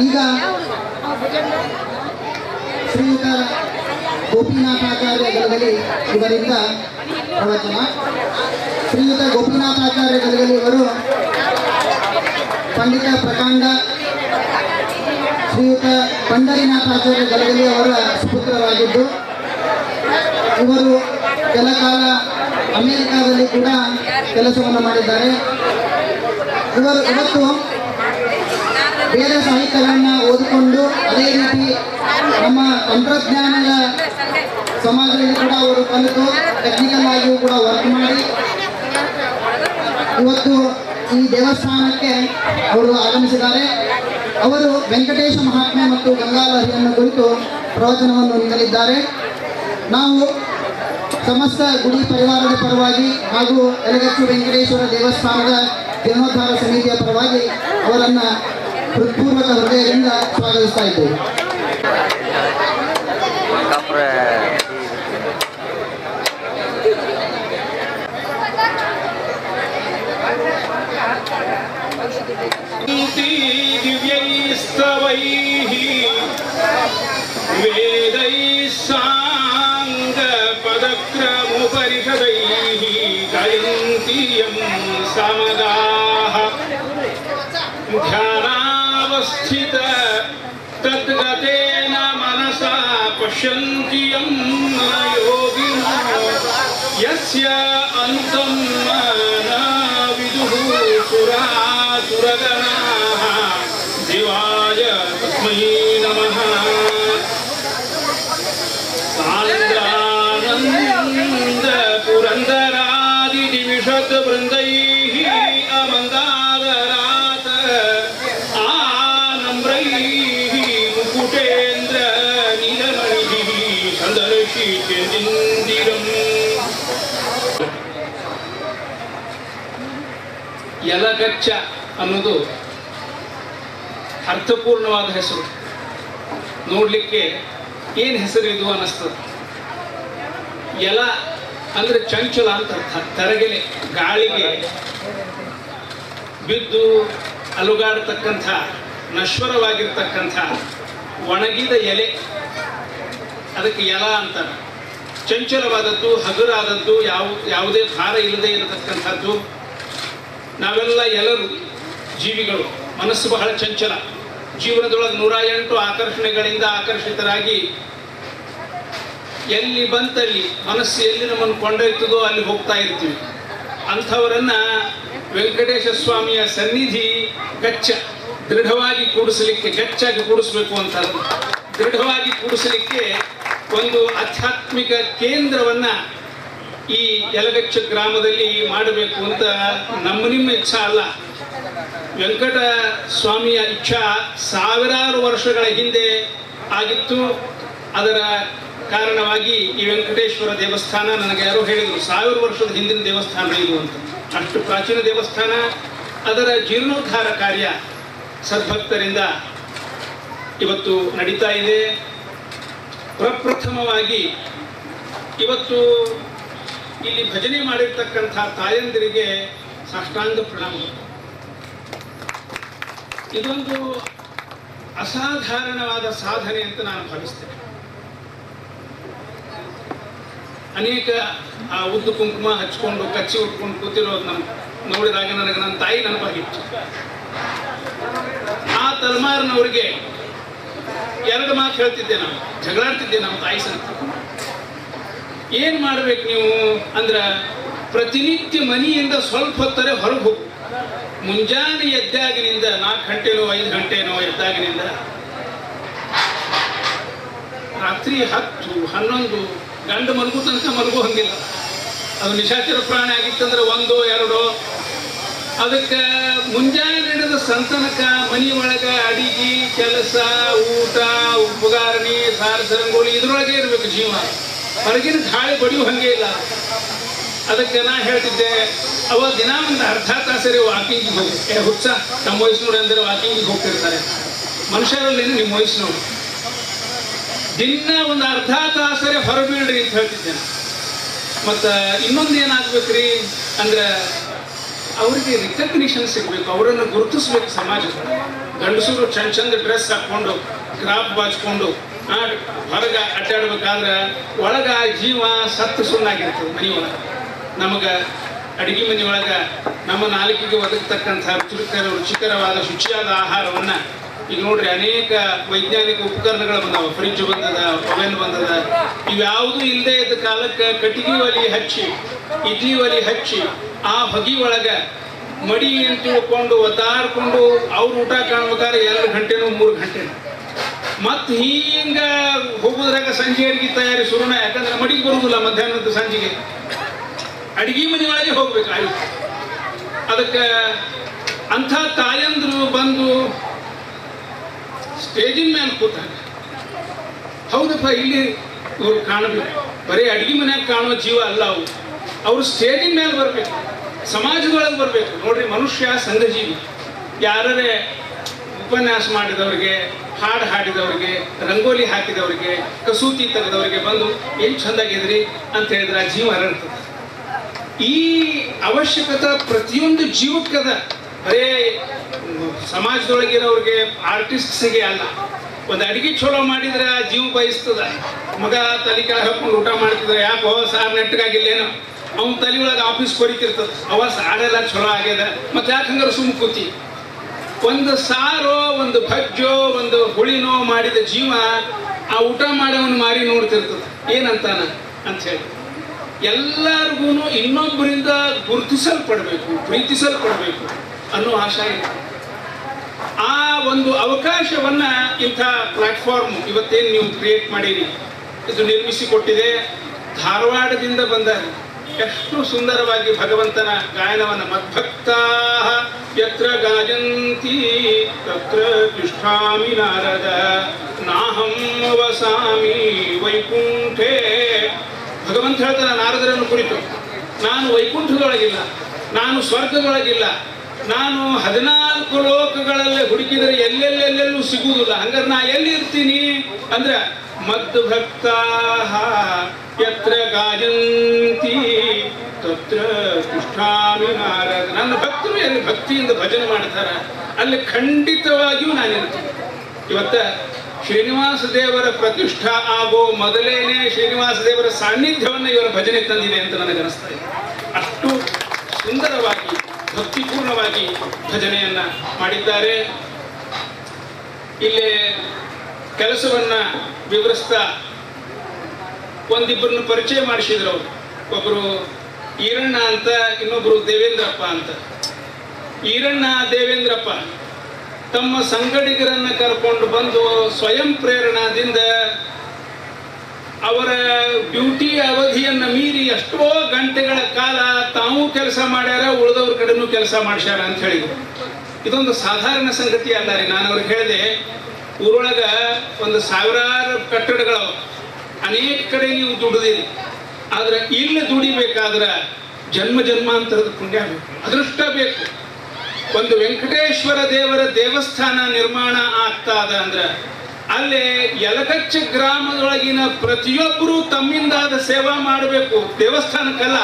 ಈಗ ಶ್ರೀಯುತ ಗೋಪಿನಾಥಾಚಾರ್ಯ ಗಲಗಲಿ ಇವರಿಂದ ಪ್ರವಚನ. ಶ್ರೀಯುತ ಗೋಪಿನಾಥಾಚಾರ್ಯ ಗಲಗಲಿ ಇವರು ಪಂಡಿತ ಪ್ರಕಾಂಡ ಶ್ರೀಯುತ ಪಂಡರಿನಾಥಾಚಾರ್ಯ ಗಲಗಲಿ ಅವರ ಸುಪುತ್ರರಾಗಿದ್ದು, ಇವರು ಕೆಲ ಕಾಲ ಅಮೆರಿಕಾದಲ್ಲಿ ಕೂಡ ಕೆಲಸವನ್ನು ಮಾಡಿದ್ದಾರೆ. ಇವರು ಇವತ್ತು ಬೇರೆ ಸಾಹಿತ್ಯಗಳನ್ನು ಓದಿಕೊಂಡು ಅದೇ ರೀತಿ ನಮ್ಮ ತಂತ್ರಜ್ಞಾನದ ಸಮಾಜದಲ್ಲಿ ಕೂಡ ಅವರು ಕಲಿತು ಟೆಕ್ನಿಕಲ್ ಆಗಿಯೂ ಕೂಡ ವರ್ಕ್ ಮಾಡಿ ಇವತ್ತು ಈ ದೇವಸ್ಥಾನಕ್ಕೆ ಅವರು ಆಗಮಿಸಿದ್ದಾರೆ. ಅವರು ವೆಂಕಟೇಶ ಮಹಾತ್ಮೆ ಮತ್ತು ಗಂಗಾಲಹರಿಯನ್ನು ಕುರಿತು ಪ್ರವಚನವನ್ನು ನೀಡಲಿದ್ದಾರೆ. ನಾವು ಸಮಸ್ತ ಗುಡಿ ಪರಿವಾರದ ಪರವಾಗಿ ಹಾಗೂ ಯಲಗಚ್ಚು ವೆಂಕಟೇಶ್ವರ ದೇವಸ್ಥಾನದ ಜೀರ್ಣೋದ್ಧಾರ ಸಮಿತಿಯ ಪರವಾಗಿ ಅವರನ್ನು ಹೃತ್ಪೂರ್ವಕ ಹೃದಯದಿಂದ ಸ್ವಾಗತಿಸ್ತಾ ಇದ್ದೇವೆ. ವೇದೈಃ ಸಾಂಗ ಪದಕ್ರಮೋಪನಿಷದೈಃ ಗಾಯಂತಿ ಯಂ ಸಮಗಾಃ ಧ್ಯಾನಾವಸ್ಥಿತ ತದ್ಗತೇನ ಮನಸಾ ಪಶ್ಯಂತಿ ಯಂ ಯೋಗಿನಃ ಯಸ್ಯ ಅಂತಂ ನ ವಿದುಃ ಸುರಾಸುರಗಣಾಃ ದೇವಾಯ ತಸ್ಮೈ ನಮಃ. ಸಾಂದ್ರಾನಂದ ಪುರಂದರಾದಿ ನಿಮಿಷದ್ ವೃಂದೈಃ ಅಮಂದಾದರಾತ ಆನಮ್ರೈಃ ಮುಕುಟೇಂದ್ರ ನೀಲಮಣಿಭಿಃ ಸಂದರ್ಶಿತೇಂದಿರಂ. ಯಲಗಚ್ಚ ಅನ್ನೋದು ಅರ್ಥಪೂರ್ಣವಾದ ಹೆಸರು. ನೋಡಲಿಕ್ಕೆ ಏನು ಹೆಸರು ಇದು ಅನ್ನಿಸ್ತದೆ. ಎಲ ಅಂದರೆ ಚಂಚಲ ಅಂತ ಅರ್ಥ. ತರಗೆಲೆ, ಗಾಳಿಗೆ ಬಿದ್ದು ಅಲುಗಾಡತಕ್ಕಂಥ ನಶ್ವರವಾಗಿರ್ತಕ್ಕಂಥ ಒಣಗಿದ ಎಲೆ, ಅದಕ್ಕೆ ಎಲ ಅಂತಾರೆ. ಚಂಚಲವಾದದ್ದು, ಹಗುರಾದದ್ದು, ಯಾವುದೇ ಭಾರ ಇಲ್ಲದೆ ಇರತಕ್ಕಂಥದ್ದು. ನಾವೆಲ್ಲ ಎಲ್ಲರೂ ಜೀವಿಗಳು. ಮನಸ್ಸು ಬಹಳ ಚಂಚಲ. ಜೀವನದೊಳಗೆ 108 ಆಕರ್ಷಣೆಗಳಿಂದ ಆಕರ್ಷಿತರಾಗಿ ಎಲ್ಲಿ ಬಂತಲ್ಲಿ ಮನಸ್ಸು ಎಲ್ಲಿ ನಮ್ಮನ್ನು ಕೊಂಡೊಯ್ತದೋ ಅಲ್ಲಿ ಹೋಗ್ತಾ ಇರ್ತೀವಿ. ಅಂಥವರನ್ನ ವೆಂಕಟೇಶ ಸ್ವಾಮಿಯ ಸನ್ನಿಧಿ ಗಚ್ಚ, ದೃಢವಾಗಿ ಕೂಡಿಸಲಿಕ್ಕೆ, ಗಚ್ಚಾಗಿ ಕೂಡಿಸ್ಬೇಕು ಅಂತ ದೃಢವಾಗಿ ಕೂಡಿಸಲಿಕ್ಕೆ ಒಂದು ಆಧ್ಯಾತ್ಮಿಕ ಕೇಂದ್ರವನ್ನ ಈ ಯಲಗಚ್ಚ ಗ್ರಾಮದಲ್ಲಿ ಮಾಡಬೇಕು ಅಂತ ನಿಮ್ಮ ಇಚ್ಛಾ ಅಲ್ಲ. ವೆಂಕಟ ಸ್ವಾಮಿಯ ಇಚ್ಛಾ ಸಾವಿರಾರು ವರ್ಷಗಳ ಹಿಂದೆ ಆಗಿತ್ತು. ಅದರ ಕಾರಣವಾಗಿ ಈ ವೆಂಕಟೇಶ್ವರ ದೇವಸ್ಥಾನ, ನನಗೆ ಯಾರೋ ಹೇಳಿದರು 1000 ವರ್ಷದ ಹಿಂದಿನ ದೇವಸ್ಥಾನ ಇದು ಅಂತ. ಅಷ್ಟು ಪ್ರಾಚೀನ ದೇವಸ್ಥಾನ. ಅದರ ಜೀರ್ಣೋದ್ಧಾರ ಕಾರ್ಯ ಸದ್ಭಕ್ತರಿಂದ ಇವತ್ತು ನಡೀತಾ ಇದೆ. ಪ್ರಪ್ರಥಮವಾಗಿ ಇವತ್ತು ಇಲ್ಲಿ ಭಜನೆ ಮಾಡಿರ್ತಕ್ಕಂಥ ತಾಯಂದಿರಿಗೆ ಸಾಷ್ಟಾಂಗ ಪ್ರಣಾಮ. ಇದೊಂದು ಅಸಾಧಾರಣವಾದ ಸಾಧನೆ ಅಂತ ನಾನು ಭಾವಿಸ್ತೇನೆ. ಅನೇಕ ಆ ಉದ್ದು ಕುಂಕುಮ ಹಚ್ಕೊಂಡು ಕಚ್ಚಿ ಉಟ್ಕೊಂಡು ಕೂತಿರೋದು ನೋಡಿದಾಗ ನನಗೆ ನನ್ನ ತಾಯಿ ನೆನಪಾಗಿತ್ತು. ಆ ತಲೆಮಾರಿನವ್ರಿಗೆ 2 ಮಾತು ಹೇಳ್ತಿದ್ದೆ, ನಾನು ಜಗಳಾಡ್ತಿದ್ದೆ ನಮ್ಮ ತಾಯಿ ಸಂತ. ಏನು ಮಾಡ್ಬೇಕು ನೀವು ಅಂದ್ರೆ, ಪ್ರತಿನಿತ್ಯ ಮನೆಯಿಂದ ಸ್ವಲ್ಪ ಹೊತ್ತರೆ ಹೊರಗೆ ಹೋಗು. ಮುಂಜಾನೆ ಎದ್ದಾಗಿನಿಂದ 4 ಗಂಟೆನೋ 5 ಗಂಟೆನೋ ಎದ್ದಾಗಿನಿಂದ ರಾತ್ರಿ 10, 11 ಗಂಡು ಮಲಗು ತನಕ ಮಲಗು ಹಂಗಿಲ್ಲ. ಅದು ನಿಶಾಚರ ಪ್ರಾಣಿ ಆಗಿತ್ತಂದ್ರೆ 1, 2. ಅದಕ್ಕೆ ಮುಂಜಾನೆ ಹಿಡಿದ ಸಂತನಕ ಮನೆ ಒಳಗೆ ಅಡಿಗೆ ಕೆಲಸ, ಊಟ, ಉಪಗಾರಣಿ, ಸಾರಸರಂಗೋಳಿ ಇದ್ರೊಳಗೆ ಇರಬೇಕು ಜೀವ. ಹೊರಗಿನ ಗಾಳಿ ಬಡಿಯು ಹಂಗೆ ಇಲ್ಲ. ಅದಕ್ಕೆ ನಾ ಹೇಳ್ತಿದ್ದೆ, ಅವ ದಿನ ಒಂದು ಅರ್ಧ ತಾಸರಿ ವಾಕಿಂಗಿಗೆ ಹೋಗಿ, ಹುಚ್ಚ ನಮ್ಮ ವಯಸ್ಸಿನವ್ರು ಅಂದರೆ ವಾಕಿಂಗಿಗೆ ಹೋಗ್ತಿರ್ತಾರೆ. ಮನುಷ್ಯರಲ್ಲಿ ನಿಮ್ಮ ವಯಸ್ಸಿನವ್ರು ದಿನ ಒಂದು ಅರ್ಧ ತಾಸರೆ ಹೊರಬೀಳ್ರಿ ಅಂತ ಹೇಳ್ತಿದ್ದೆ. ಮತ್ತು ಇನ್ನೊಂದು ಏನಾಗ್ಬೇಕ್ರಿ ಅಂದ್ರೆ, ಅವರಿಗೆ ರಿಕಗ್ನಿಷನ್ ಸಿಗಬೇಕು, ಅವರನ್ನು ಗುರುತಿಸ್ಬೇಕು ಸಮಾಜದಲ್ಲಿ. ಗಂಡಸರು ಚಂದ ಚಂದ ಡ್ರೆಸ್ ಹಾಕ್ಕೊಂಡು ಕ್ರಾಪ್ ಬಾಚ್ಕೊಂಡು ಹೊರಗೆ ಅಡ್ಡಾಡ್ಬೇಕಾದ್ರೆ ಒಳಗೆ ಜೀವ ಸತ್ತು ಸುಣ್ಣಾಗಿರ್ತದೆ ಮನೆಯೊಳಗೆ. ನಮಗೆ ಅಡುಗೆ ಮನೆಯೊಳಗೆ ನಮ್ಮ ನಾಲಿಗೆಗೆ ಒದಗತಕ್ಕಂಥ ರುಚಿಕರವಾದ ಶುಚಿಯಾದ ಆಹಾರವನ್ನು ಈಗ ನೋಡ್ರಿ ಅನೇಕ ವೈಜ್ಞಾನಿಕ ಉಪಕರಣಗಳು ಬಂದವ. ಫ್ರಿಜ್ ಬಂದದ, ಓವೆನ್ ಬಂದದ. ಇವ್ಯಾವುದೂ ಇಲ್ಲದೆ ಇದ್ದ ಕಾಲಕ್ಕೆ ಕಟ್ಟಿಗೆ ಒಲಿ ಹಚ್ಚಿ, ಇಡ್ಲಿ ಒಲಿ ಹಚ್ಚಿ ಆ ಹೊಗೆ ಒಳಗೆ ಮಡಿ ಅಂತ ತಿಳ್ಕೊಂಡು ಒದ್ದಾಡ್ಕೊಂಡು ಅವ್ರು ಊಟ ಕಾಣ್ಬೇಕಾದ್ರೆ 2 ಗಂಟೆನೋ 3 ಗಂಟೆನೋ ಮತ್ತು ಹಿಂಗ ಹೋಗೋದ್ರಾಗ ಸಂಜೆ ಅಡಿಗೆ ತಯಾರಿ ಶುರುನ. ಯಾಕಂದ್ರೆ ಮಡಿಗೆ ಬರುವುದಿಲ್ಲ ಮಧ್ಯಾಹ್ನದ ಸಂಜೆಗೆ, ಅಡಿಗೆ ಮನೆಯೊಳಗೆ ಹೋಗ್ಬೇಕು ಆಯ್ತು. ಅದಕ್ಕೆ ಅಂಥ ತಾಯಂದ್ರು ಬಂದು ಸ್ಟೇಜಿನ ಮೇಲೆ ಕೂತಾಗ ಹೌದಪ್ಪ ಇಲ್ಲಿ ಇವ್ರು ಕಾಣಬೇಕು. ಬರೀ ಅಡಿಗೆ ಮನ್ಯಾಗ ಕಾಣುವ ಜೀವ ಅಲ್ಲ ಅವ್ರು ಸ್ಟೇಜಿನ ಮೇಲೆ ಬರಬೇಕು, ಸಮಾಜದೊಳಗೆ ಬರಬೇಕು. ನೋಡ್ರಿ, ಮನುಷ್ಯ ಸಂಘಜೀವಿ. ಯಾರೇ ಉಪನ್ಯಾಸ ಮಾಡಿದವ್ರಿಗೆ, ಹಾಡು ಹಾಡಿದವ್ರಿಗೆ, ರಂಗೋಲಿ ಹಾಕಿದವ್ರಿಗೆ, ಕಸೂತಿ ತೆಗೆದವ್ರಿಗೆ ಬಂದು ಏನು ಚೆಂದಾಗಿದ್ರಿ ಅಂತ ಹೇಳಿದ್ರೆ ಆ ಜೀವ ಹರಡ್ತದೆ. ಈ ಅವಶ್ಯಕತೆ ಪ್ರತಿಯೊಂದು ಜೀವಕ್ಕದ. ಬರೇ ಸಮಾಜದೊಳಗಿರೋರಿಗೆ, ಆರ್ಟಿಸ್ಟ್ಸಿಗೆ ಅಲ್ಲ. ಒಂದು ಅಡಿಗೆ ಚಲೋ ಮಾಡಿದ್ರೆ ಆ ಜೀವ ಬಯಸ್ತದ. ಮಗ ತಲೆ ಕೆಳಗೆ ಹಾಕೊಂಡು ಊಟ ಮಾಡ್ತಿದ್ರೆ ಯಾಕೋ ಸಾರು ನೆಟ್ಟಗಾಗಿಲ್ಲೇನೋ, ಅವ್ನ ತಲೆ ಒಳಗೆ ಆಫೀಸ್ ಕೊರಿತಿರ್ತದೆ. ಅವ ಸಾರೆಲ್ಲ ಚಲೋ ಆಗ್ಯದ, ಮತ್ತೆ ಯಾಕೆ ಹಂಗಾರೆ ಸುಮ್ಮ ಕೂತಿ. ಒಂದು ಸಾರೋ, ಒಂದು ಭಜ್ಜೋ, ಒಂದು ಹುಳಿನೋ ಮಾಡಿದ ಜೀವ ಆ ಊಟ ಮಾಡೋವನ್ನ ಮಾರಿ ನೋಡ್ತಿರ್ತದೆ. ಏನಂತಾನ ಅಂತ ಹೇಳಿ ಎಲ್ಲರಿಗೂ ಇನ್ನೊಬ್ಬರಿಂದ ಗುರುತಿಸಲ್ಪಡಬೇಕು, ಪ್ರೀತಿಸಲ್ಪಡಬೇಕು ಅನ್ನೋ ಆಶಾ ಇದೆ. ಆ ಒಂದು ಅವಕಾಶವನ್ನ ಇಂಥ ಪ್ಲಾಟ್ಫಾರ್ಮ್ ಇವತ್ತೇನು ನೀವು ಕ್ರಿಯೇಟ್ ಮಾಡಿರಿ, ಇದು ನಿರ್ಮಿಸಿಕೊಟ್ಟಿದೆ. ಧಾರವಾಡದಿಂದ ಬಂದಾರೆ. ಎಷ್ಟು ಸುಂದರವಾಗಿ ಭಗವಂತನ ಗಾಯನವನ್ನು ಮದ್ಭಕ್ತಾ ಯತ್ರ ಗಾಯಂತಿ ತತ್ರ ತಿಷ್ಠಾಮಿ ನಾರದ ನಾಹಂ ವಸಾಮಿ ವೈಕುಂಠೇ. ಭಗವಂತ ಹೇಳ್ತಾನೆ ನಾರದರನ್ನು ಕುರಿತು, ನಾನು ವೈಕುಂಠದೊಳಗಿಲ್ಲ, ನಾನು ಸ್ವರ್ಗದೊಳಗಿಲ್ಲ, ನಾನು 14 ಲೋಕಗಳಲ್ಲಿ ಹುಡುಕಿದರೆ ಎಲ್ಲೆಲ್ಲೆಲ್ಲೆಲ್ಲೂ ಸಿಗುವುದಿಲ್ಲ. ಹಂಗಾರೆ ನಾ ಎಲ್ಲಿ ಇರ್ತೀನಿ ಅಂದ್ರೆ ಮದ್ಭಕ್ತಾ ಯತ್ರ ಗಾಯಂತಿ ತತ್ರ ತಿಷ್ಠಾಮಿ ನಾರದ. ನನ್ನ ಭಕ್ತರು ಎಲ್ಲಿ ಭಕ್ತಿಯಿಂದ ಭಜನೆ ಮಾಡ್ತಾರ ಅಲ್ಲಿ ಖಂಡಿತವಾಗಿಯೂ ನಾನಿರ್ತೀನಿ. ಇವತ್ತ ಶ್ರೀನಿವಾಸ ದೇವರ ಪ್ರತಿಷ್ಠಾ ಆಗೋ ಮೊದಲೇನೆ ಶ್ರೀನಿವಾಸ ದೇವರ ಸಾನ್ನಿಧ್ಯವನ್ನು ಇವರ ಭಜನೆ ತಂದಿದೆ ಅಂತ ನನಗನ್ನಿಸ್ತಾ ಇದೆ. ಅಷ್ಟು ಸುಂದರವಾಗಿ ಭಕ್ತಿಪೂರ್ಣವಾಗಿ ಭಜನೆಯನ್ನ ಮಾಡಿದ್ದಾರೆ. ಇಲ್ಲೇ ಕೆಲಸವನ್ನ ವಿವರಿಸ್ತಾ ಒಂದಿಬ್ಬರನ್ನು ಪರಿಚಯ ಮಾಡಿಸಿದ್ರು ಅವರು. ಒಬ್ಬರು ಈರಣ್ಣ ಅಂತ, ಇನ್ನೊಬ್ಬರು ದೇವೇಂದ್ರಪ್ಪ ಅಂತ. ಈರಣ್ಣ ದೇವೇಂದ್ರಪ್ಪ ತಮ್ಮ ಸಂಗಡಿಗರನ್ನ ಕರ್ಕೊಂಡು ಬಂದು ಸ್ವಯಂ ಪ್ರೇರಣಾದಿಂದ ಅವರ ಡ್ಯೂಟಿ ಅವಧಿಯನ್ನು ಮೀರಿ ಎಷ್ಟೋ ಗಂಟೆಗಳ ಕಾಲ ತಾವು ಕೆಲಸ ಮಾಡ್ಯಾರ, ಉಳಿದವ್ರ ಕಡೆನೂ ಕೆಲಸ ಮಾಡ್ಸ್ಯಾರ ಅಂತ ಹೇಳಿದ್ರು. ಇದೊಂದು ಸಾಧಾರಣ ಸಂಗತಿ ಅಲ್ಲ ರೀ. ನಾನು ಅವ್ರಿಗೆ ಹೇಳಿದೆ, ಊರೊಳಗ ಒಂದು 1000 ಕಟ್ಟಡಗಳವ, ಅನೇಕ ಕಡೆ ನೀವು ದುಡಿದಿರಿ. ಆದ್ರೆ ಇಲ್ಲಿ ದುಡಿಬೇಕಾದ್ರೆ ಜನ್ಮ ಜನ್ಮಾಂತರದ ಪುಣ್ಯ ಬೇಕು, ಅದೃಷ್ಟ ಬೇಕು. ಒಂದು ವೆಂಕಟೇಶ್ವರ ದೇವರ ದೇವಸ್ಥಾನ ನಿರ್ಮಾಣ ಆಗ್ತಾದ ಅಂದ್ರೆ ಅಲ್ಲೇ ಯಲಗಚ್ಚ ಗ್ರಾಮದೊಳಗಿನ ಪ್ರತಿಯೊಬ್ಬರು ತಮ್ಮಿಂದಾದ ಸೇವಾ ಮಾಡಬೇಕು. ದೇವಸ್ಥಾನಕ್ಕಲ್ಲ,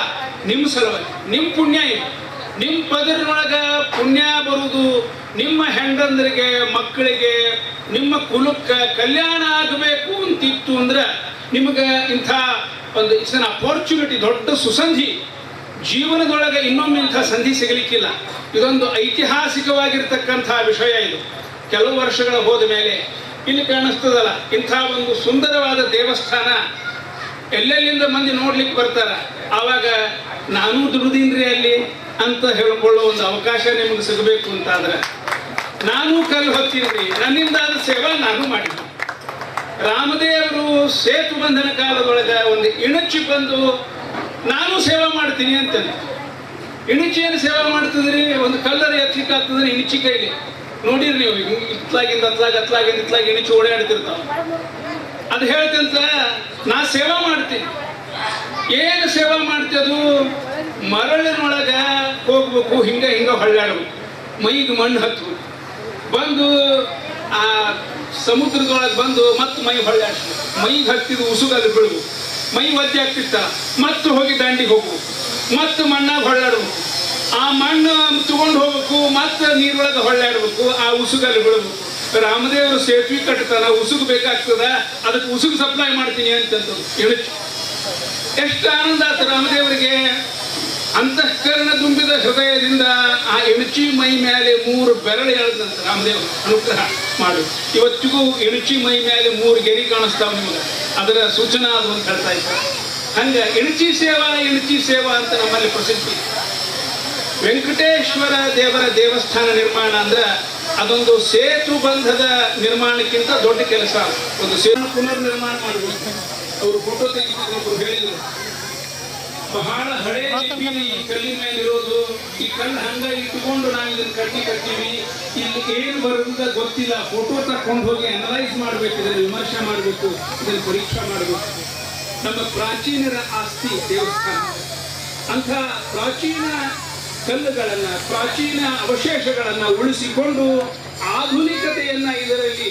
ನಿಮ್ಮ ಸಲುವಾಗಿ, ನಿಮ್ಮ ಪುಣ್ಯ ಇದೆ. ನಿಮ್ಮ ಪದರಿನೊಳಗ ಪುಣ್ಯ ಬರುವುದು, ನಿಮ್ಮ ಹೆಂಡಂದರಿಗೆ, ಮಕ್ಕಳಿಗೆ, ನಿಮ್ಮ ಕುಲಕ್ಕೆ ಕಲ್ಯಾಣ ಆಗಬೇಕು ಅಂತಿತ್ತು ಅಂದ್ರೆ ನಿಮಗೆ ಇಂಥ ಒಂದು ಇಟ್ಸ್ ಅನ್ ಅಪಾರ್ಚುನಿಟಿ, ದೊಡ್ಡ ಸುಸಂಧಿ. ಜೀವನದೊಳಗೆ ಇನ್ನೊಮ್ಮೆ ಇಂಥ ಸಂಧಿ ಸಿಗಲಿಕ್ಕಿಲ್ಲ. ಇದೊಂದು ಐತಿಹಾಸಿಕವಾಗಿರ್ತಕ್ಕಂಥ ವಿಷಯ. ಇದು ಕೆಲವು ವರ್ಷಗಳ ಹೋದ ಮೇಲೆ ಇಲ್ಲಿ ಕಾಣಿಸ್ತದಲ್ಲ, ಇಂಥ ಒಂದು ಸುಂದರವಾದ ದೇವಸ್ಥಾನ ಎಲ್ಲೆಲ್ಲಿಂದ ಮಂದಿ ನೋಡ್ಲಿಕ್ಕೆ ಬರ್ತಾರ. ಆವಾಗ ನಾನು ದುಡಿದೀನ್ರಿ ಅಲ್ಲಿ ಅಂತ ಹೇಳ್ಕೊಳ್ಳೋ ಒಂದು ಅವಕಾಶ ನಿಮ್ಗೆ ಸಿಗಬೇಕು ಅಂತಾದ್ರೆ ನಾನು ಕಲ್ಲು ಹೊತ್ತೀನ್ರಿ, ನನ್ನಿಂದಾದ ಸೇವಾ ನಾನು ಮಾಡಿದ್ದೆ. ರಾಮದೇವರು ಸೇತು ಬಂಧನ ಕಾಲದೊಳಗೆ ಒಂದು ಇಣಚಿ ಬಂದು ನಾನು ಸೇವಾ ಮಾಡ್ತೀನಿ ಅಂತಾನೆ. ಇಣಿಚಿಯನ್ನು ಸೇವಾ ಮಾಡ್ತಿದ್ರಿ, ಒಂದು ಕಲ್ಲರ ಎತ್ತಲಿಕ್ಕೆ ಆಗ್ತದ್ರೆ ಇಣಿಚಿ ಕೈಲಿ ನೋಡಿರಿ ನೀವು, ಇತ್ಲಾಗಿಂದ ಇತ್ಲಾಗಿ ಇಣಿಚಿ ಓಡಾಡ್ತಿರ್ತಾವ. ಅದು ಹೇಳ್ತಂತ ನಾ ಸೇವಾ ಮಾಡ್ತೀನಿ. ಏನು ಸೇವಾ ಮಾಡ್ತದು? ಮರಳಿನೊಳಗ ಹೋಗ್ಬೇಕು, ಹಿಂಗ ಹೊಳ್ಳಾಡ್ಬೇಕು, ಮೈಗೆ ಮಣ್ಣು ಹತ್ಬೇಕು, ಬಂದು ಆ ಸಮುದ್ರದೊಳಗೆ ಬಂದು ಮತ್ತೆ ಮೈ ಹೊಳ್ಳಾಡ್ಸ್ಬೇಕು, ಮೈಗೆ ಹತ್ತಿದ್ದು ಉಸುಗಲ್ಲಿ ಬೀಳ್ಬೇಕು, ಮೈ ಒದ್ದೆ ಆಗ್ತಿತ್ತ, ಮತ್ತೆ ಹೋಗಿ ದಂಡಿಗೆ ಹೋಗ್ಬೇಕು, ಮತ್ತೆ ಮಣ್ಣಾಗ ಹೊಳ್ಳಾಡ್ಬೇಕು. ಆ ಮಣ್ಣು ತಗೊಂಡು ಹೋಗ್ಬೇಕು, ಮತ್ತೆ ನೀರೊಳಗೆ ಹೊಳ್ಳಾಡ್ಬೇಕು, ಆ ಉಸುಗಲ್ಲಿ ಬಿಡಬೇಕು. ರಾಮದೇವರು ಸೇತುವೆ ಕಟ್ತಾನ, ಉಸುಗು ಬೇಕಾಗ್ತದ, ಅದಕ್ಕೆ ಉಸುಗು ಸಪ್ಲೈ ಮಾಡ್ತೀನಿ ಅಂತಂದ್ರು. ಎಣಚಿ ಎಷ್ಟು ಆನಂದ ಆಯ್ತು ರಾಮದೇವರಿಗೆ. ಅಂತಃಕರಣ ತುಂಬಿದ ಹೃದಯದಿಂದ ಆ ಎಣಚಿ ಮೈ ಮೇಲೆ 3 ಬೆರಳು ಎಳೆದಂತ ರಾಮದೇವ ಅನುಗ್ರಹ ಮಾಡು. ಇವತ್ತಿಗೂ ಎಣಚಿ ಮೈ ಮೇಲೆ 3 ಗೆರಿ ಕಾಣಿಸ್ತಾವ ನಿಮಗೆ, ಅದರ ಸೂಚನಾ ಅದು ಅಂತ ಹೇಳ್ತಾ ಇದ್ದಾರೆ. ಹಂಗ ಎಣಚಿ ಸೇವಾ ಅಂತ ನಮ್ಮಲ್ಲಿ ಪ್ರಸಿದ್ಧಿ. ವೆಂಕಟೇಶ್ವರ ದೇವರ ದೇವಸ್ಥಾನ ನಿರ್ಮಾಣ ಅಂದ್ರೆ ಅದೊಂದು ಸೇತು ಬಂಧದ ನಿರ್ಮಾಣಕ್ಕಿಂತ ದೊಡ್ಡ ಕೆಲಸ. ಒಂದು ಸೇತು ಪುನರ್ ನಿರ್ಮಾಣ ಮಾಡಬೇಕು. ಅವರು ಫೋಟೋ ತೆಗೆದು ಹೇಳಿದ್ರು, ಬಹಳ ಹಳೆ ಈ ಕಲ್ಲಿನ ಮೇಲೆ ಇರೋದು, ಈ ಕಲ್ಲು ಹಂಗ ಇಟ್ಟುಕೊಂಡು ನಾವು ಇದನ್ನ ಕಟ್ತೀವಿ, ಇಲ್ಲಿ ಏನು ಬರೋದ ಗೊತ್ತಿಲ್ಲ, ಫೋಟೋ ತಕೊಂಡು ಹೋಗಿ ಅನಲೈಸ್ ಮಾಡಬೇಕು, ಇದನ್ನು ವಿಮರ್ಶೆ ಮಾಡಬೇಕು, ಇದನ್ನು ಪರೀಕ್ಷೆ ಮಾಡಬೇಕು. ನಮ್ಮ ಪ್ರಾಚೀನರ ಆಸ್ತಿ ದೇವಸ್ಥಾನ. ಅಂಥ ಪ್ರಾಚೀನ ಕಲ್ಲುಗಳನ್ನ, ಪ್ರಾಚೀನ ಅವಶೇಷಗಳನ್ನ ಉಳಿಸಿಕೊಂಡು ಆಧುನಿಕತೆಯನ್ನ ಇದರಲ್ಲಿ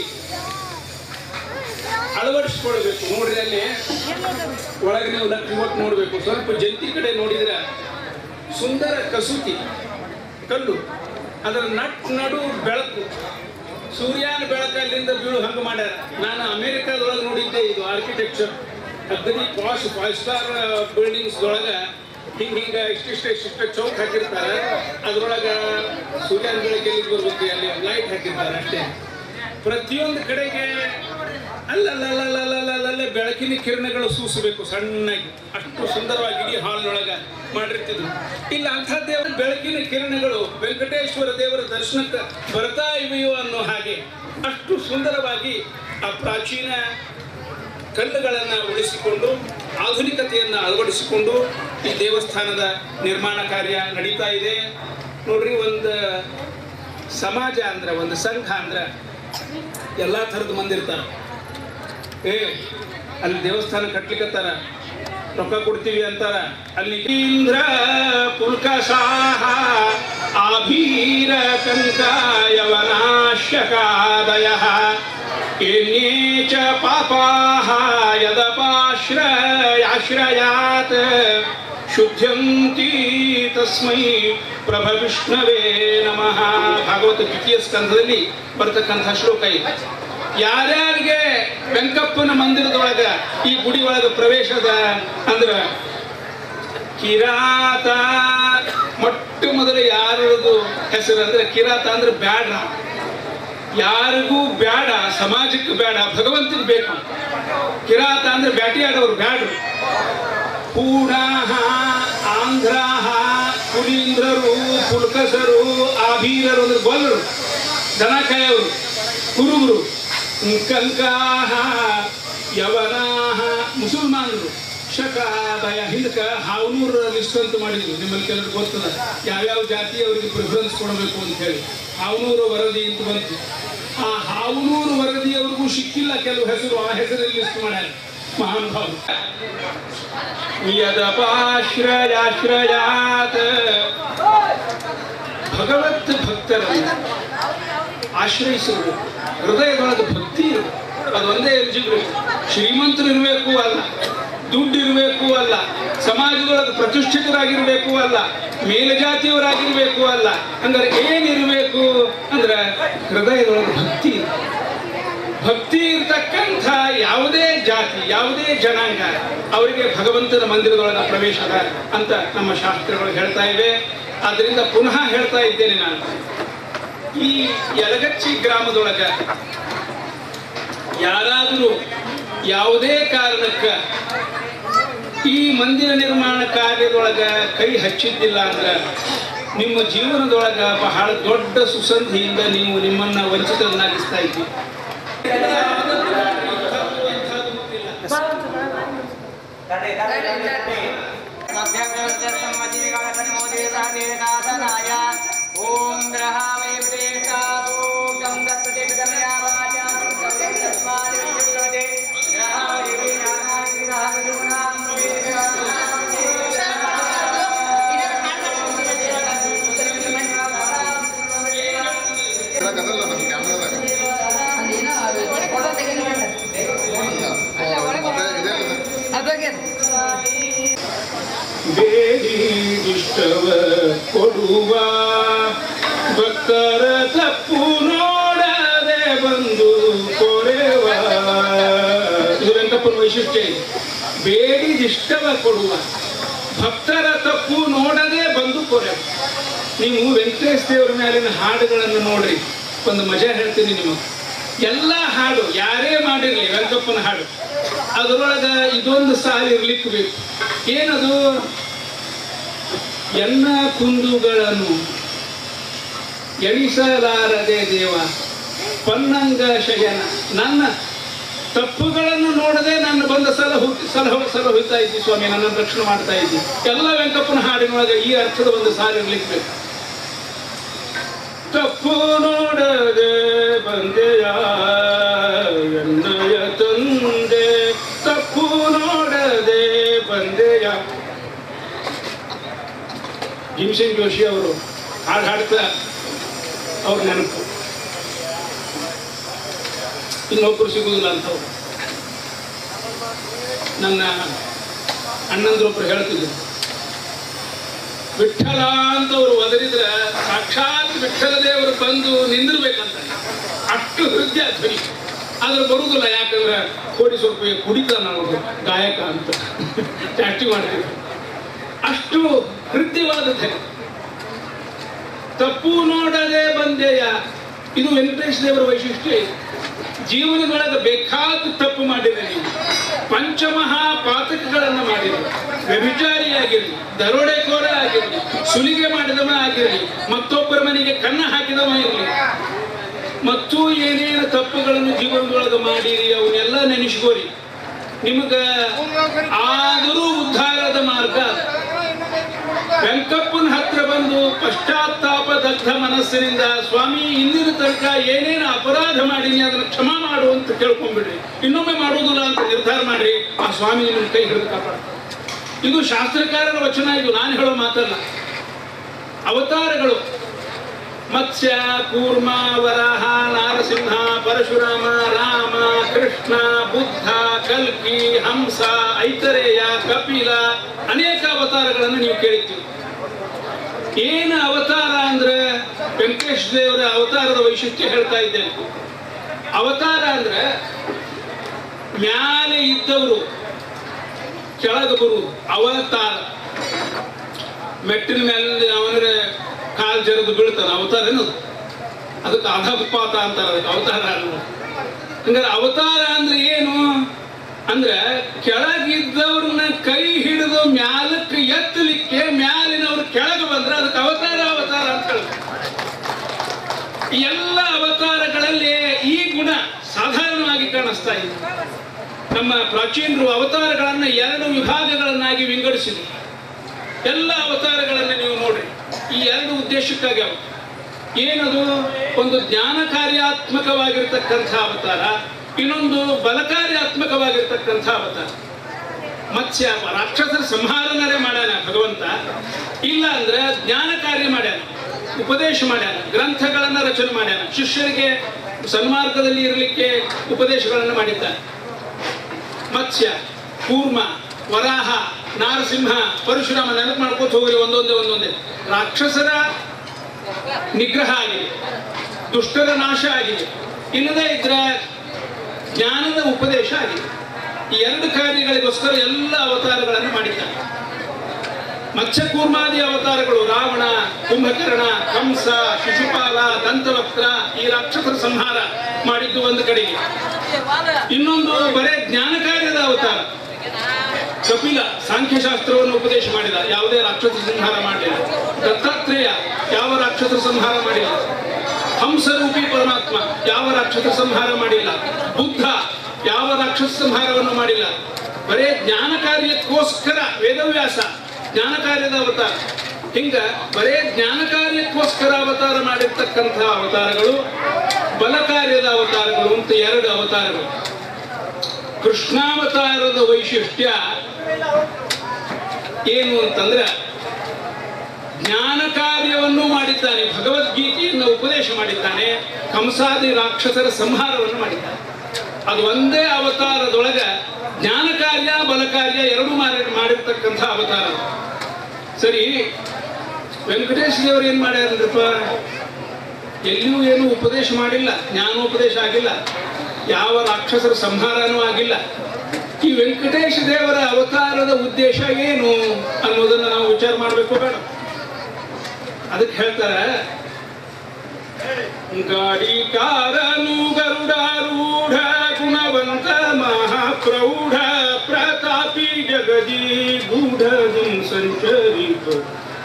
ಅಳವಡಿಸ್ಕೊಳ್ಬೇಕು. ನೋಡ್ರಿ, ಅಲ್ಲಿ ಒಳಗೆ ನೀವು ಇವತ್ತು ನೋಡ್ಬೇಕು, ಸ್ವಲ್ಪ ಜಂತಿ ಕಡೆ ನೋಡಿದ್ರೆ ಸುಂದರ ಕಸೂತಿ ಕಲ್ಲು, ಅದರ ನಡು ಬೆಳಕು, ಸೂರ್ಯನ ಬೆಳಕು ಅಲ್ಲಿಂದ ಬೀಳು ಹಂಗೆ ಮಾಡ್ಯಾರ. ನಾನು ಅಮೆರಿಕಾದೊಳಗೆ ನೋಡಿದ್ದೆ ಇದು ಆರ್ಕಿಟೆಕ್ಚರ್. ಅಗ್ನಿ ಪಾಶ್ 5 ಸ್ಟಾರ್ ಬಿಲ್ಡಿಂಗ್ಸ್ ಒಳಗೆ ಹಿಂಗೆ ಇಷ್ಟಿಷ್ಟು ಚೌಕ್ ಹಾಕಿರ್ತಾರೆ, ಅದ್ರೊಳಗೆ ಸೂರ್ಯನ ಬೆಳಕು ಎಲ್ಲಿಗೆ ಬರ್ಬೇಕು, ಅಲ್ಲಿ ಲೈಟ್ ಹಾಕಿರ್ತಾರೆ ಅಷ್ಟೇ. ಪ್ರತಿಯೊಂದು ಕಡೆಗೆ ಅಲ್ಲಲ್ಲೇ ಬೆಳಕಿನ ಕಿರಣಗಳು ಸೂಸಬೇಕು ಸಣ್ಣಾಗಿ, ಅಷ್ಟು ಸುಂದರವಾಗಿ ಇಡೀ ಹಾಲ್ನೊಳಗೆ ಮಾಡಿರ್ತಿದ್ರು. ಇಲ್ಲ ಅಂಥ ದೇವರ ಬೆಳಕಿನ ಕಿರಣಗಳು ವೆಂಕಟೇಶ್ವರ ದೇವರ ದರ್ಶನಕ್ಕೆ ಬರ್ತಾ ಇವೆಯೋ ಅನ್ನೋ ಹಾಗೆ ಅಷ್ಟು ಸುಂದರವಾಗಿ ಆ ಪ್ರಾಚೀನ ಕಲ್ಲುಗಳನ್ನು ಉಳಿಸಿಕೊಂಡು ಆಧುನಿಕತೆಯನ್ನು ಅಳವಡಿಸಿಕೊಂಡು ಈ ದೇವಸ್ಥಾನದ ನಿರ್ಮಾಣ ಕಾರ್ಯ ನಡೀತಾ ಇದೆ. ನೋಡ್ರಿ, ಒಂದು ಸಮಾಜ ಅಂದ್ರೆ, ಒಂದು ಸಂಘ ಅಂದ್ರೆ ಎಲ್ಲ ಥರದ ಮಂದಿ ಇರ್ತಾರೆ. ಅಲ್ಲಿ ದೇವಸ್ಥಾನ ಕಟ್ಲಿಕ್ಕತ್ತಾರ, ರೊಕ್ಕ ಕೊಡ್ತೀವಿ ಅಂತಾರ. ಅಲ್ಲಿ ಇಂದ್ರ ಪುಲ್ಕಸಾಹ ಆಭೀರ ಕಂಕಾಯವನಾಶ್ಯಕಾದಯ ಏನೇಚ ಪಾಪಾಹ ಯದಪಾಶ್ರಯಾಶ್ರಯಾತ್ ಶುದ್ಧ್ಯಂತಿ ತಸ್ಮೈ ಪ್ರಭವಿಷ್ಣವೇ ನಮಃ. ಭಾಗವತ 2ನೇ ಸ್ಕಂಧದಲ್ಲಿ ಬರ್ತಕ್ಕಂಥ ಶ್ಲೋಕ ಇದೆ. ಯಾರ್ಯಾರಿಗೆ ವೆಂಕಪ್ಪನ ಮಂದಿರದೊಳಗ ಈ ಗುಡಿ ಒಳಗ ಪ್ರವೇಶದ ಅಂದ್ರ ಕಿರಾತ, ಮೊಟ್ಟ ಮೊದಲು ಯಾರದು ಹೆಸರು ಅಂದ್ರೆ ಕಿರಾತ ಅಂದ್ರೆ ಬ್ಯಾಡ್ರ, ಯಾರಿಗೂ ಬೇಡ, ಸಮಾಜಕ್ಕೆ ಬೇಡ, ಭಗವಂತನಿಗೆ ಬೇಕು. ಕಿರಾತ ಅಂದ್ರೆ ಬ್ಯಾಟಿ ಆಡೋರು, ಬ್ಯಾಡ್ರು. ಪೂಣಾಹ, ಆಂಧ್ರಾಹ, ಕುಲೀಂದ್ರರು, ಪುಲ್ಕಸರು, ಆಭೀರರು ಅಂದ್ರೆ ಗೊಲ್ಲರು, ದನ ಕಾಯವರು, ಕುರುಬರು. ಕಂಕಾಹ ಯವನಾಹ ಮುಸಲ್ಮಾನರು. ಶಕಾದಯ ಹಿಂದಕ್ಕೆ ಹಾವನೂರ ಲಿಸ್ಟ್ ಅಂತ ಮಾಡಿದ್ರು. ನಿಮ್ಮಲ್ಲಿ ಕೆಲವರು ಗೊತ್ತದ ಯಾವ್ಯಾವ ಜಾತಿಯವರಿಗೆ ಪ್ರಿಫರೆನ್ಸ್ ಕೊಡಬೇಕು ಅಂತ ಹೇಳಿ. ಹಾವನೂರು ವರದಿ ಅಂತ ಬಂತು. ಆ ಹಾವನೂರು ವರದಿಯವ್ರಿಗೂ ಸಿಕ್ಕಿಲ್ಲ ಕೆಲವು ಹೆಸರು, ಆ ಹೆಸರಲ್ಲಿ ಲಿಸ್ಟ್ ಮಾಡ್ಯಾರ ಮಹಾನುಭಾವರು. ಯದಪಾಶ್ರಯಾಶ್ರಯಾತ್ ಭಗವತ್ ಭಕ್ತರನ್ನು ಆಶ್ರಯಿಸಬೇಕು. ಹೃದಯದೊಳಗೆ ಭಕ್ತಿ ಇರಬೇಕು, ಅದು ಒಂದೇ ಎಲಿಜಿಬಿಲಿಟಿ. ಶ್ರೀಮಂತರು ಇರಬೇಕು ಅಲ್ಲ, ದುಡ್ಡು ಇರಬೇಕು ಅಲ್ಲ, ಸಮಾಜದೊಳಗೆ ಪ್ರತಿಷ್ಠಿತರಾಗಿರ್ಬೇಕು ಅಲ್ಲ, ಮೇಲಜಾತಿಯವರಾಗಿರ್ಬೇಕು ಅಲ್ಲ. ಅಂದ್ರೆ ಏನಿರಬೇಕು ಅಂದ್ರೆ ಹೃದಯದೊಳಗೆ ಭಕ್ತಿ. ಭಕ್ತಿ ಇರ್ತಕ್ಕಂಥ ಯಾವುದೇ ಜಾತಿ, ಯಾವುದೇ ಜನಾಂಗ ಅವರಿಗೆ ಭಗವಂತನ ಮಂದಿರದೊಳಗೆ ಪ್ರವೇಶದ ಅಂತ ನಮ್ಮ ಶಾಸ್ತ್ರಗಳು ಹೇಳ್ತಾ ಇವೆ. ಆದ್ದರಿಂದ ಪುನಃ ಹೇಳ್ತಾ ಇದ್ದೇನೆ ನಾನು, ಈ ಯಲಗಚ್ಚಿ ಗ್ರಾಮದೊಳಗ ಯಾರಾದರೂ ಯಾವುದೇ ಕಾರಣಕ್ಕೆ ಈ ಮಂದಿರ ನಿರ್ಮಾಣ ಕಾರ್ಯದೊಳಗ ಕೈ ಹಚ್ಚಿದ್ದಿಲ್ಲ ಅಂದ್ರೆ ನಿಮ್ಮ ಜೀವನದೊಳಗ ಬಹಳ ದೊಡ್ಡ ಸುಸಂಧಿಯಿಂದ ನೀವು ನಿಮ್ಮನ್ನ ವಂಚಿತರನ್ನಾಗಿಸ್ತಾ ಇದ್ದೀವಿ. ಓಂ ಗ್ರಹ ಬೇಡಿ ಇಷ್ಟವ ಕೊಡುವ ಭಕ್ತರ ತಪ್ಪು ನೋಡದೆ ಬಂದು ಕೊರೆವ. ಇದು ವೆಂಕಪ್ಪನ ವೈಶಿಷ್ಟ್ಯ ಇದೆ. ಬೇಡಿದಿಷ್ಟವ ಕೊಡುವ ಭಕ್ತರ ತಪ್ಪು ನೋಡದೆ ಬಂದು ಕೊರೆವ. ನೀವು ವೆಂಕಟೇಶ್ ದೇವರ ಮೇಲಿನ ಹಾಡುಗಳನ್ನು ನೋಡ್ರಿ, ಒಂದು ಮಜಾ ಹೇಳ್ತೀನಿ ನಿಮಗೆ. ಎಲ್ಲ ಹಾಡು ಯಾರೇ ಮಾಡಿರಲಿ ವೆಂಕಪ್ಪನ ಹಾಡು, ಅದರೊಳಗ ಇದೊಂದು ಸಾಲು ಇರ್ಲಿಕ್ಕೆ ಬೇಕು. ಏನದು? ಎನ್ನ ಕುಂದುಗಳನ್ನು ಎಣಿಸಲಾರದೆ ದೇವ ಪನ್ನಂಗ ಶಯನ. ನನ್ನ ತಪ್ಪುಗಳನ್ನು ನೋಡದೆ ನನ್ನ ಬಂದ ಸಲಹುತ್ತಾ ಇದ್ದಿ ಸ್ವಾಮಿ, ನನ್ನನ್ನು ರಕ್ಷಣೆ ಮಾಡ್ತಾ ಇದ್ದಿ. ಎಲ್ಲ ವೆಂಕಪ್ಪನ ಹಾಡಿನೊಳಗೆ ಈ ಅರ್ಥದ ಒಂದು ಸಾಲು ಇರ್ಲಿಕ್ಕೆ ಬೇಕು. ತಪ್ಪು ನೋಡದೆ ಬಂದೆಯ ಎನ್ನಯ ತಂದೆ, ತಪ್ಪು ನೋಡದೆ ಬಂದೆಯ. ಭೀಮಸೇನ್ ಜೋಶಿ ಅವರು ಹಾಡು ಹಾಡ್ತಾ ಅವ್ರ ನೆನಪು, ಇನ್ನೊಬ್ಬರು ಸಿಗುವುದಿಲ್ಲ ಅಂತವ್ರು. ನನ್ನ ಅಣ್ಣಂದ್ರೊಬ್ಬರು ಹೇಳ್ತಿದ್ರು, ವಿಠಲ ಅಂತವ್ರು ಒದರಿದ್ರೆ ಸಾಕ್ಷಾತ್ ವಿಠಲ ದೇವರು ಬಂದು ನಿಂದಿರ್ಬೇಕಂತ, ಅಷ್ಟು ಹೃದಯ ಧ್ವನಿ. ಆದ್ರೆ ಬರುವುದಿಲ್ಲ, ಯಾಕಂದ್ರೆ ಕೋಟಿ ಸ್ವಲ್ಪ ಕುಡಿತಾನ ಅವರು ಗಾಯಕ ಅಂತ ಚಾಟಿ ಮಾಡ್ತೀವಿ. ಅಷ್ಟು ಹೃದಯವಾದ ಧ್ವನಿ. ತಪ್ಪು ನೋಡದೆ ಬಂದೆಯ, ಇದು ವೆಂಕಟೇಶ ದೇವರ ವೈಶಿಷ್ಟ್ಯ. ಜೀವನದೊಳಗೆ ಬೇಕಾದ ತಪ್ಪು ಮಾಡಿದ್ರೆ ನೀವು, ಪಂಚಮಹಾಪಾತಕಗಳನ್ನು ಮಾಡಿರಿ, ವ್ಯಭಿಚಾರಿಯಾಗಿರಲಿ, ದರೋಡೆಕೋರ ಆಗಿರಲಿ, ಸುಲಿಗೆ ಮಾಡಿದವ ಆಗಿರಲಿ, ಮತ್ತೊಬ್ಬರ ಮನೆಗೆ ಕನ್ನ ಹಾಕಿದವ ಇರಲಿ, ಮತ್ತು ಏನೇನು ತಪ್ಪುಗಳನ್ನು ಜೀವನದೊಳಗೆ ಮಾಡಿರಿ ಅವನ್ನೆಲ್ಲ ನೆನೆಸ್ಕೋರಿ. ನಿಮಗ ಆದರೂ ಉದ್ಧಾರದ ಮಾರ್ಗ. ವೆಂಕಪ್ಪನ ಹತ್ರ ಬಂದು ಪಶ್ಚಾತ್ತಾಪ ದಗ್ಧ ಮನಸ್ಸಿನಿಂದ ಸ್ವಾಮಿ ಇಂದಿನ ತನಕ ಏನೇನು ಅಪರಾಧ ಮಾಡೀನಿ ಅದನ್ನು ಕ್ಷಮಾ ಮಾಡು ಅಂತ ಕೇಳ್ಕೊಂಡ್ಬಿಡ್ರಿ. ಇನ್ನೊಮ್ಮೆ ಮಾಡುವುದಿಲ್ಲ ಅಂತ ನಿರ್ಧಾರ ಮಾಡ್ರಿ, ಆ ಸ್ವಾಮಿ ನಿಮ್ಮ ಕೈ ಹಿಡಿದು ಕಾಪಾಡ್ತಾರೆ. ಇದು ಶಾಸ್ತ್ರಕಾರರ ವಚನ, ಇದು ನಾನು ಹೇಳೋ ಮಾತಲ್ಲ. ಅವತಾರಗಳು ಮತ್ಸ್ಯ, ಕೂರ್ಮ, ವರಾಹ, ನಾರಸಿಂಹ, ಪರಶುರಾಮ, ರಾಮ, ಕೃಷ್ಣ, ಬುದ್ಧ, ಕಲ್ಕಿ, ಹಂಸ, ಐತರೇಯ, ಕಪಿಲ, ಅನೇಕ ಅವತಾರಗಳನ್ನು ನೀವು ಕೇಳಿದ್ದೀವಿ. ಏನು ಅವತಾರ ಅಂದ್ರೆ ವೆಂಕಟೇಶ ದೇವರ ಅವತಾರದ ವೈಶಿಷ್ಟ್ಯ ಹೇಳ್ತಾ ಇದ್ದೇನೆ. ಅವತಾರ ಅಂದ್ರೆ ಮ್ಯಾಲೆ ಇದ್ದವರು ಕೆಳಗೆ ಬರುವುದು ಅವತಾರ. ಮೆಟ್ಟಿನ ಮೇಲೆ ಅವನ ಕಾಲ್ ಜರದು ಬೀಳ್ತಾನೆ, ಅವತಾರ ಏನದು? ಅದಕ್ಕೆ ಅಧಪಾತ ಅಂತಾರೆ, ಅದಕ್ಕೆ ಅವತಾರ ಅನ್ನೋದು. ಹಂಗಾರೆ ಅವತಾರ ಅಂದ್ರೆ ಏನು ಅಂದ್ರೆ ಕೆಳಗಿದ್ದವ್ರನ್ನ ಕೈ ಹಿಡಿದು ಮ್ಯಾಲಕ್ಕೆ ಎತ್ತಲಿಕ್ಕೆ ಮ್ಯಾಲಿನವ್ರು ಕೆಳಗೆ ಬಂದ್ರೆ ಅದಕ್ಕೆ ಅವತಾರ ಅವತಾರ ಅಂತ ಹೇಳ್ತಾರೆ. ಎಲ್ಲ ಅವತಾರಗಳಲ್ಲಿ ಈ ಗುಣ ಸಾಧಾರಣವಾಗಿ ಕಾಣಿಸ್ತಾ ಇದೆ. ನಮ್ಮ ಪ್ರಾಚೀನರು ಅವತಾರಗಳನ್ನು 2 ವಿಭಾಗಗಳನ್ನಾಗಿ ವಿಂಗಡಿಸಿದರು. ಎಲ್ಲ ಅವತಾರಗಳನ್ನು ನೀವು ನೋಡ್ರಿ, ಈ 2 ಉದ್ದೇಶಕ್ಕಾಗಿ ಅವ. ಏನದು? ಒಂದು ಜ್ಞಾನ ಕಾರ್ಯಾತ್ಮಕವಾಗಿರ್ತಕ್ಕಂಥ ಅವತಾರ, ಇನ್ನೊಂದು ಬಲಕಾರ್ಯಾತ್ಮಕವಾಗಿರ್ತಕ್ಕಂಥ ಅವತಾರ. ಮತ್ಸ್ಯ ರಾಕ್ಷಸರ ಸಂಹಾರನರೇ ಮಾಡ್ಯಾನ ಭಗವಂತ, ಇಲ್ಲ ಅಂದ್ರೆ ಜ್ಞಾನ ಕಾರ್ಯ ಮಾಡ್ಯಾನ, ಉಪದೇಶ ಮಾಡ್ಯಾನ, ಗ್ರಂಥಗಳನ್ನು ರಚನೆ ಮಾಡ್ಯಾನ, ಶಿಷ್ಯರಿಗೆ ಸನ್ಮಾರ್ಗದಲ್ಲಿ ಇರಲಿಕ್ಕೆ ಉಪದೇಶಗಳನ್ನು ಮಾಡಿದ್ದಾನೆ. ಮತ್ಸ್ಯ, ಕೂರ್ಮ, ವರಾಹ, ನಾರಸಿಂಹ, ಪರಶುರಾಮ ನೆನಪು ಮಾಡ್ಕೋತ ಹೋಗ್ರಿ ಒಂದೊಂದೇ. ರಾಕ್ಷಸರ ನಿಗ್ರಹ ಆಗಿದೆ, ದುಷ್ಟರ ನಾಶ ಆಗಿದೆ, ಇಲ್ಲದೇ ಇದ್ರೆ ಜ್ಞಾನದ ಉಪದೇಶ ಆಗಿದೆ. ಈ 2 ಕಾರ್ಯಗಳಿಗೋಸ್ಕರ ಎಲ್ಲ ಅವತಾರಗಳನ್ನು ಮಾಡಿದ್ದಾರೆ. ಮತ್ಸ್ಯ ಕೂರ್ಮಾದಿ ಅವತಾರಗಳು ರಾವಣ, ಕುಂಭಕರ್ಣ, ಕಂಸ, ಶಿಶುಪಾಲ, ದಂತವಕ್ರ, ಈ ರಾಕ್ಷಸರ ಸಂಹಾರ ಮಾಡಿದ್ದು ಒಂದು ಕಡೆಗೆ. ಇನ್ನೊಂದು ಬರೇ ಜ್ಞಾನ ಕಾರ್ಯದ ಅವತಾರ. ಕಪಿಲ ಸಾಂಖ್ಯಶಾಸ್ತ್ರವನ್ನು ಉಪದೇಶ ಮಾಡಿದ, ಯಾವುದೇ ರಾಕ್ಷಸ ಸಂಹಾರ ಮಾಡಲಿಲ್ಲ. ದತ್ತಾತ್ರೇಯ ಯಾವ ರಾಕ್ಷಸರ ಸಂಹಾರ ಮಾಡಿಲ್ಲ. ಹಂಸರೂಪಿ ಪರಮಾತ್ಮ ಯಾವ ರಾಕ್ಷಸ ಸಂಹಾರ ಮಾಡಿಲ್ಲ. ಬುದ್ಧ ಯಾವ ರಾಕ್ಷಸ ಸಂಹಾರವನ್ನು ಮಾಡಿಲ್ಲ. ಬರೇ ಜ್ಞಾನ ಕಾರ್ಯಕ್ಕೋಸ್ಕರ ವೇದವ್ಯಾಸ ಜ್ಞಾನ ಕಾರ್ಯದ ಅವತಾರ. ಹಿಂಗ ಬರೇ ಜ್ಞಾನ ಕಾರ್ಯಕ್ಕೋಸ್ಕರ ಅವತಾರ ಮಾಡಿರ್ತಕ್ಕಂಥ ಅವತಾರಗಳು, ಬಲ ಕಾರ್ಯದ ಅವತಾರಗಳು ಅಂತ 2 ಅವತಾರಗಳು. ಕೃಷ್ಣಾವತಾರದ ವೈಶಿಷ್ಟ್ಯ ಏನು ಅಂತಂದ್ರೆ ಜ್ಞಾನ ಕಾರ್ಯವನ್ನು ಮಾಡಿದ್ದಾನೆ, ಭಗವದ್ಗೀತೆಯನ್ನು ಉಪದೇಶ ಮಾಡಿದ್ದಾನೆ, ಕಂಸಾದಿ ರಾಕ್ಷಸರ ಸಂಹಾರವನ್ನು ಮಾಡಿದ್ದಾನೆ. ಅದು ಒಂದೇ ಅವತಾರದೊಳಗ ಜ್ಞಾನ ಕಾರ್ಯ ಬಲ ಕಾರ್ಯ 2 ಮಾಡಿರ್ತಕ್ಕಂಥ ಅವತಾರ. ಸರಿ, ವೆಂಕಟೇಶ ದೇವರು ಏನು ಮಾಡ್ಯಾರಪ್ಪ, ಎಲ್ಲಿಯೂ ಏನು ಉಪದೇಶ ಮಾಡಿಲ್ಲ, ಜ್ಞಾನೋಪದೇಶ ಆಗಿಲ್ಲ, ಯಾವ ರಾಕ್ಷಸರ ಸಂಹಾರನೂ ಆಗಿಲ್ಲ. ಈ ವೆಂಕಟೇಶ ದೇವರ ಅವತಾರದ ಉದ್ದೇಶ ಏನು ಅನ್ನೋದನ್ನು ನಾವು ವಿಚಾರ ಮಾಡಬೇಕು ಬೇಡ? ಅದಕ್ಕೆ ಹೇಳ್ತಾರೆ, ಗಾಡಿಕಾರನು ಗರುಡಾರೂಢ ಗುಣವಂತ ಮಹಾಪ್ರೌಢ ಪ್ರತಾಪಿ ಜಗದಿ ಗೂಢ ಸಂಚರಿತ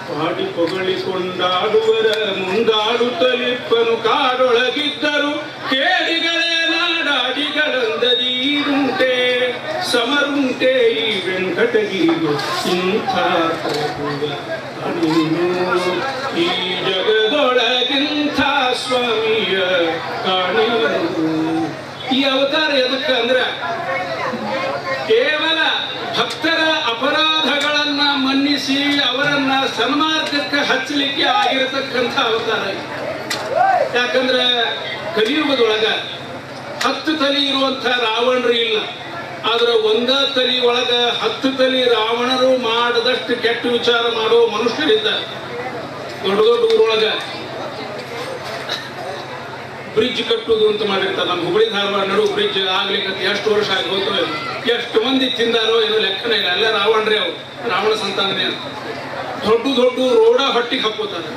ಪಾಡಿ ಪೊಗಳಿಕೊಂಡಾಡುವರ ಮುಂದಾಡುತ್ತಲಿಪ್ಪನು ಕಾಡೊಳಗಿದ್ದರು ಕೇಡಿಗಳೇ ನಾಡಾಡಿಗಳಂದೀರುಂಟೆ ಸಮರುಂಟೆ ಈ ವೆಂಕಟಗಿರಿಗೂ ಇಂಥ ಈ ಜಗದೊಳಗಿಂಥ ಸ್ವಾಮಿಯ ಕಾಣಿರು. ಈ ಅವತಾರ ಎದಕ್ಕೆ ಅಂದ್ರೆ ಕೇವಲ ಭಕ್ತರ ಅಪರಾಧಗಳನ್ನ ಮನ್ನಿಸಿ ಅವರನ್ನ ಸನ್ಮಾರ್ಗಕ್ಕೆ ಹಚ್ಚಲಿಕ್ಕೆ ಆಗಿರತಕ್ಕಂಥ ಅವತಾರ. ಯಾಕಂದ್ರೆ ಕಲಿಯುಗದೊಳಗ 10 ತಲೆ ಇರುವಂಥ ರಾವಣರು ಇಲ್ಲ, ಆದ್ರೆ ಒಂದ ತಲೆ ಒಳಗ 10 ತಲೆ ರಾವಣರು ಮಾಡದಷ್ಟು ಕೆಟ್ಟ ವಿಚಾರ ಮಾಡೋ ಮನುಷ್ಯರಿದ್ದಾರೆ. ದೊಡ್ಡ ದೊಡ್ಡ ಊರೊಳಗ ಬ್ರಿಡ್ಜ್ ಕಟ್ಟುವುದು ಅಂತ ಮಾಡಿರ್ತಾರೆ. ನಮ್ಮ ಹುಬ್ಬಳ್ಳಿ ಧಾರವಾಡ ನಡು ಬ್ರಿಡ್ಜ್ ಆಗ್ಲಿಕ್ಕೆ ಎಷ್ಟು ವರ್ಷ ಆಗಿ ಹೋಯ್ತು, ಎಷ್ಟು ಮಂದಿ ತಿಂದಾರೋ ಏನೋ ಲೆಕ್ಕನೇ ಇಲ್ಲ. ಎಲ್ಲ ರಾವಣರೇ, ಅವ್ರು ರಾವಣ ಸಂತಾನನೇ. ದೊಡ್ಡ ದೊಡ್ಡ ರೋಡ ಹೊಟ್ಟಿಗೆ ಹಾಕೋತಾರೆ,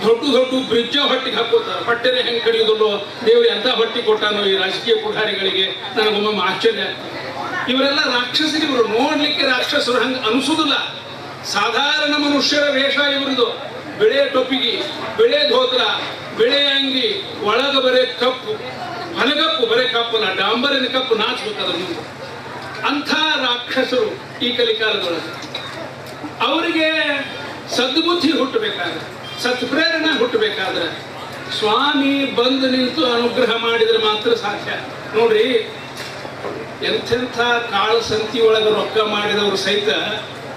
ದೊಡ್ಡ ದೊಡ್ಡ ಬ್ರಿಡ್ಜ ಹೊಟ್ಟಿಗೆ ಹಾಕೋತಾರೆ. ಹೊಟ್ಟೆನೆ ಹೆಂಗೆ ಕಡಿಯೋದು, ದೇವರು ಎಂತ ಹೊಟ್ಟಿ ಕೊಟ್ಟಾನೋ ಈ ರಾಜಕೀಯ ಪುಢಾರಿಗಳಿಗೆ, ನನಗೊಮ್ಮೆ ಆಶ್ಚರ್ಯ. ಇವರೆಲ್ಲ ರಾಕ್ಷಸರು, ಇವರು ನೋಡ್ಲಿಕ್ಕೆ ರಾಕ್ಷಸರು ಹಂಗೆ ಅನಿಸುವುದಿಲ್ಲ. ಸಾಧಾರಣ ಮನುಷ್ಯರ ವೇಷ ಇವ್ರದ್ದು. ಬೆಳೆ ಟೊಪ್ಪಿಗೆ, ಬೆಳೆ ಧೋತ್ರ, ಬೆಳೆ ಅಂಗಿ, ಒಳಗ ಬರೇ ಕಪ್ಪು, ಹೊನಗಪ್ಪು ಬರೇ ಕಪ್ಪಲ್ಲ, ಡಾಂಬರಿನ ಕಪ್ಪು ನಾಚಬೇಕಾದ್ರೆ ಮುಂದೆ. ಅಂಥ ರಾಕ್ಷಸರು ಈ ಕಲಿಕಾಲದೊಳಗೆ. ಅವರಿಗೆ ಸದ್ಬುದ್ಧಿ ಹುಟ್ಟಬೇಕಾದ್ರೆ, ಸತ್ಪ್ರೇರಣೆ ಹುಟ್ಟಬೇಕಾದ್ರೆ ಸ್ವಾಮಿ ಬಂದು ನಿಂತು ಅನುಗ್ರಹ ಮಾಡಿದ್ರೆ ಮಾತ್ರ ಸಾಧ್ಯ. ನೋಡ್ರಿ, ಎಂಥೆಂಥ ಕಾಳು ಸಂತಿ ಒಳಗೆ ರೊಕ್ಕ ಮಾಡಿದವರು ಸಹಿತ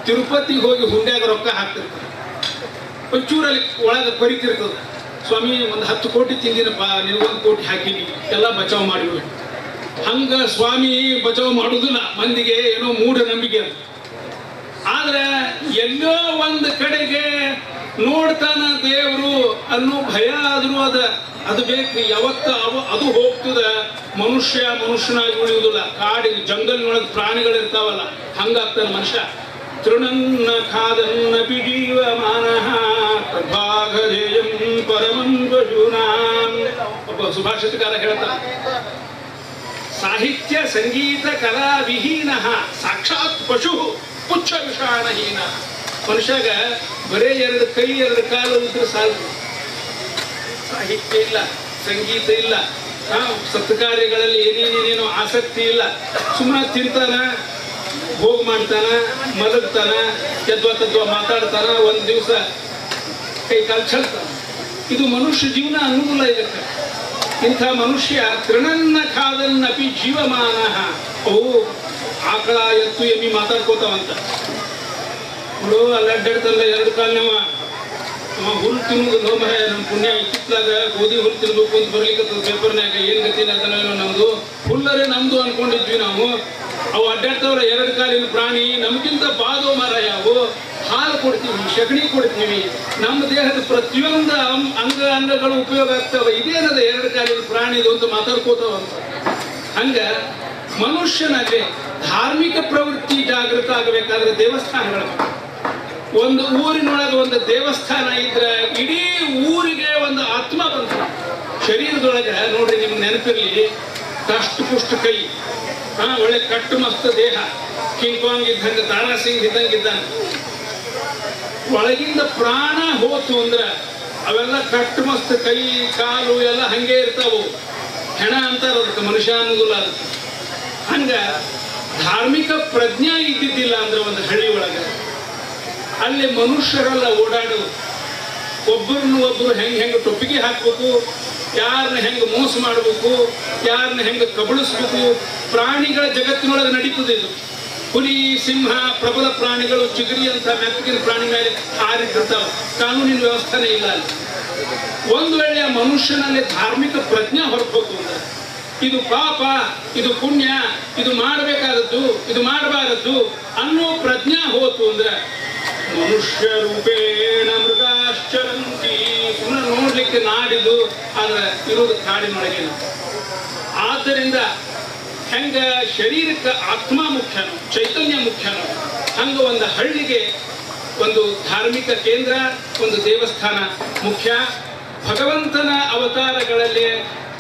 ತಿರುಪತಿಗೆ ಹೋಗಿ ಹುಂಡ್ಯಾಗ ರೊಕ್ಕ ಹಾಕ್ತಿರ್ತಾರೆ. ಒಂಚೂರಲ್ಲಿ ಒಳಗೆ ಕೊರಿತಿರ್ತದೆ, ಸ್ವಾಮಿ ಒಂದು 10 ಕೋಟಿ ತಿಂದಿನಪ್ಪ, ನೀವು 1 ಕೋಟಿ ಹಾಕಿನಿ, ಎಲ್ಲ ಬಚಾವ್ ಮಾಡಿವಿ. ಹಂಗ ಸ್ವಾಮಿ ಬಚಾವ್ ಮಾಡುವುದಿಲ್ಲ, ಮಂದಿಗೆ ಏನೋ ಮೂಢನಂಬಿಕೆ ಅದು. ಆದ್ರೆ ಎಲ್ಲೋ ಒಂದು ಕಡೆಗೆ ನೋಡ್ತಾನ ದೇವರು ಅನ್ನೋ ಭಯ ಆದ್ರೂ ಅದು ಬೇಕು. ಯಾವತ್ತ ಅದು ಹೋಗ್ತದ, ಮನುಷ್ಯನಾಗಿ ಉಳಿಯುವುದಿಲ್ಲ. ಕಾಡಿಗೆ ಜಂಗಲ್ನೊಳಗೆ ಪ್ರಾಣಿಗಳಿರ್ತಾವಲ್ಲ, ಹಂಗಾಗ್ತಾನೆ ಮನುಷ್ಯ. ತೃಣನ್ನ ಖಾದನ್ನ ಪಿಜೀವ ಮಾನಃ ಪ್ರಭಾಗಧೇಯಂ ಪರಮಂ ಪಶೂನಾಂ. ಒಬ್ಬ ಸುಭಾಷಿತಕಾರ ಹೇಳ್ತಾನೆ, ಸಾಹಿತ್ಯ ಸಂಗೀತ ಕಲಾ ವಿಹೀನ ಸಾಕ್ಷಾತ್ ಪಶು ಪುಚ್ಛ ವಿಷಾಣಹೀನ. ಮನುಷ್ಯಾಗ ಬರೇ 2 ಕೈ 2 ಕಾಲು ಇದ್ರೆ ಸಾಕು. ಸಾಹಿತ್ಯ ಇಲ್ಲ, ಸಂಗೀತ ಇಲ್ಲ, ಸತ್ಕಾರ್ಯಗಳಲ್ಲಿ ಏನೇನೇನೇನೋ ಆಸಕ್ತಿ ಇಲ್ಲ. ಸುಮ್ಮನೆ ತಿಂತಾನ, ಭೋಗ ಮಾಡ್ತಾನ, ಮಲಗ್ತಾನ, ಯದ್ವಾ ಮಾತಾಡ್ತಾನ, ಒಂದು ದಿವಸ ಕೈ ಕಾಲು ಚಲ್ತಾನ. ಇದು ಮನುಷ್ಯ ಜೀವನ ಅನ್ನೋದಿಲ್ಲ ಇದಕ್ಕೆ. ಇಂಥ ಮನುಷ್ಯ ತೃಣನ್ನ ಖಾದನ್ನಪಿ ಜೀವಮಾನ. ಅವು ಆಕಳ ಎತ್ತು ಎಮ್ಮಿ ಮಾತಾಡ್ಕೋತಾವಂತ ನೋಡು, ಅಲ್ಲಾಡ್ತಾರಲ್ಲ 2 ಕಾಲ್ನವ ಹುಲ್ಲು ತಿನ್ನೋದು. ನೋ ಮರ ನಮ್ಮ ಪುಣ್ಯ ಇತ್ತಿತ್ಲಾಗ ಗೋಧಿ ಹುಲ್ಲು ತಿನ್ಬೇಕು ಅಂತ ಬರ್ಲಿಕ್ಕೆ ಪೇಪರ್ನಾಗ ಏನು ಗತಿನ ಅದನ್ನೇನೋ ನಮ್ದು ಹುಲ್ಲರೇ ನಮ್ದು ಅನ್ಕೊಂಡಿದ್ವಿ ನಾವು. ಅವು ಅಡ್ಡಾಡ್ತಾವ್ರ 2 ಕಾಲಿನ ಪ್ರಾಣಿ, ನಮ್ಗಿಂತ ಬಾದೋ ಮರ ಯಾವು. ಹಾಲು ಕೊಡ್ತೀವಿ, ಸಗಣಿ ಕೊಡ್ತೀವಿ, ನಮ್ಮ ದೇಹದ ಪ್ರತಿಯೊಂದು ಅಂಗಗಳು ಉಪಯೋಗ ಆಗ್ತಾವ. ಇದೇನದ 2 ಕಾಲಿನ ಪ್ರಾಣಿದು ಅಂತ ಮಾತಾಡ್ಕೋತಾವಂತ. ಹಂಗ ಮನುಷ್ಯನಲ್ಲಿ ಧಾರ್ಮಿಕ ಪ್ರವೃತ್ತಿ ಜಾಗೃತ ಆಗಬೇಕಾದ್ರೆ ದೇವಸ್ಥಾನಗಳು. ಒಂದು ಊರಿನೊಳಗೆ ಒಂದು ದೇವಸ್ಥಾನ ಇದ್ರೆ ಇಡೀ ಊರಿಗೆ ಒಂದು ಆತ್ಮ ಬಂತ. ಶರೀರದೊಳಗೆ ನೋಡ್ರಿ, ನಿಮ್ಗೆ ನೆನಪಿರ್ಲಿ, ಕಷ್ಟು ಪುಷ್ಟ ಕೈ, ಒಳ್ಳೆ ಕಟ್ಟು ಮಸ್ತ್ ದೇಹ, ಕಿಂಗ್ ಕಾಂಗ್ ಇದ್ದಂಗೆ, ತಾರಾ ಸಿಂಗ್ ಇದ್ದಂಗಿದ್ದಾನೆ. ಒಳಗಿಂದ ಪ್ರಾಣ ಹೋತು ಅಂದ್ರೆ ಅವೆಲ್ಲ ಕಟ್ಟು ಮಸ್ತ್ ಕೈ ಕಾಲು ಎಲ್ಲ ಹಂಗೆ ಇರ್ತಾವು. ಹೆಣ ಅಂತಾರ ಅದಕ್ಕೆ, ಮನುಷ್ಯ ಅನ್ನೋದಿಲ್ಲ ಅದಕ್ಕೆ. ಹಂಗ ಧಾರ್ಮಿಕ ಪ್ರಜ್ಞೆ ಇದ್ದಿದ್ದಿಲ್ಲ ಅಂದ್ರೆ ಒಂದು ಹಳ್ಳಿ ಒಳಗೆ, ಅಲ್ಲಿ ಮನುಷ್ಯರೆಲ್ಲ ಓಡಾಡೋದು, ಒಬ್ಬರು ಹೆಂಗೆ ಟೊಪ್ಪಿಗೆ ಹಾಕ್ಬೇಕು, ಯಾರನ್ನ ಹೆಂಗೆ ಮೋಸ ಮಾಡಬೇಕು, ಯಾರನ್ನ ಹೆಂಗೆ ಕಬಳಿಸ್ಬೇಕು. ಪ್ರಾಣಿಗಳ ಜಗತ್ತಿನೊಳಗೆ ನಡೀತದೆ ಇದು. ಹುಲಿ, ಸಿಂಹ, ಪ್ರಬಲ ಪ್ರಾಣಿಗಳು ಚಿಗರಿ ಅಂತ ಮೆತ್ತಗಿನ ಪ್ರಾಣಿ ಮೇಲೆ ಹಾರಿಟ್ಟಿರ್ತಾವೆ. ಕಾನೂನಿನ ವ್ಯವಸ್ಥೆನೇ ಇಲ್ಲ ಅಲ್ಲಿ. ಒಂದು ವೇಳೆ ಮನುಷ್ಯನಲ್ಲಿ ಧಾರ್ಮಿಕ ಪ್ರಜ್ಞೆ ಹೊರಬೇಕು ಅಂದ್ರೆ, ಇದು ಪಾಪ, ಇದು ಪುಣ್ಯ, ಇದು ಮಾಡಬೇಕಾದದ್ದು, ಇದು ಮಾಡಬಾರದ್ದು ಅನ್ನೋ ಪ್ರಜ್ಞೆ ಹೋತು ಅಂದ್ರೆ ಮನುಷ್ಯ ರೂಪೇಣ ಮೃಗ ನಾಗಾಶ್ಚರಂತಿ, ಸುಮ್ಮನೆ ನೋಡ್ಲಿಕ್ಕೆ ನಾಡಿದು ಆದ್ರೆ ಇರೋದು ಕಾಡಿನೊಳಗೇನು. ಆದ್ದರಿಂದ ಹೆಂಗ ಶರೀರಕ್ಕೆ ಆತ್ಮ ಮುಖ್ಯನೋ, ಚೈತನ್ಯ ಮುಖ್ಯನೋ, ಹಂಗ ಒಂದು ಹಳ್ಳಿಗೆ ಒಂದು ಧಾರ್ಮಿಕ ಕೇಂದ್ರ, ಒಂದು ದೇವಸ್ಥಾನ ಮುಖ್ಯ. ಭಗವಂತನ ಅವತಾರಗಳಲ್ಲಿ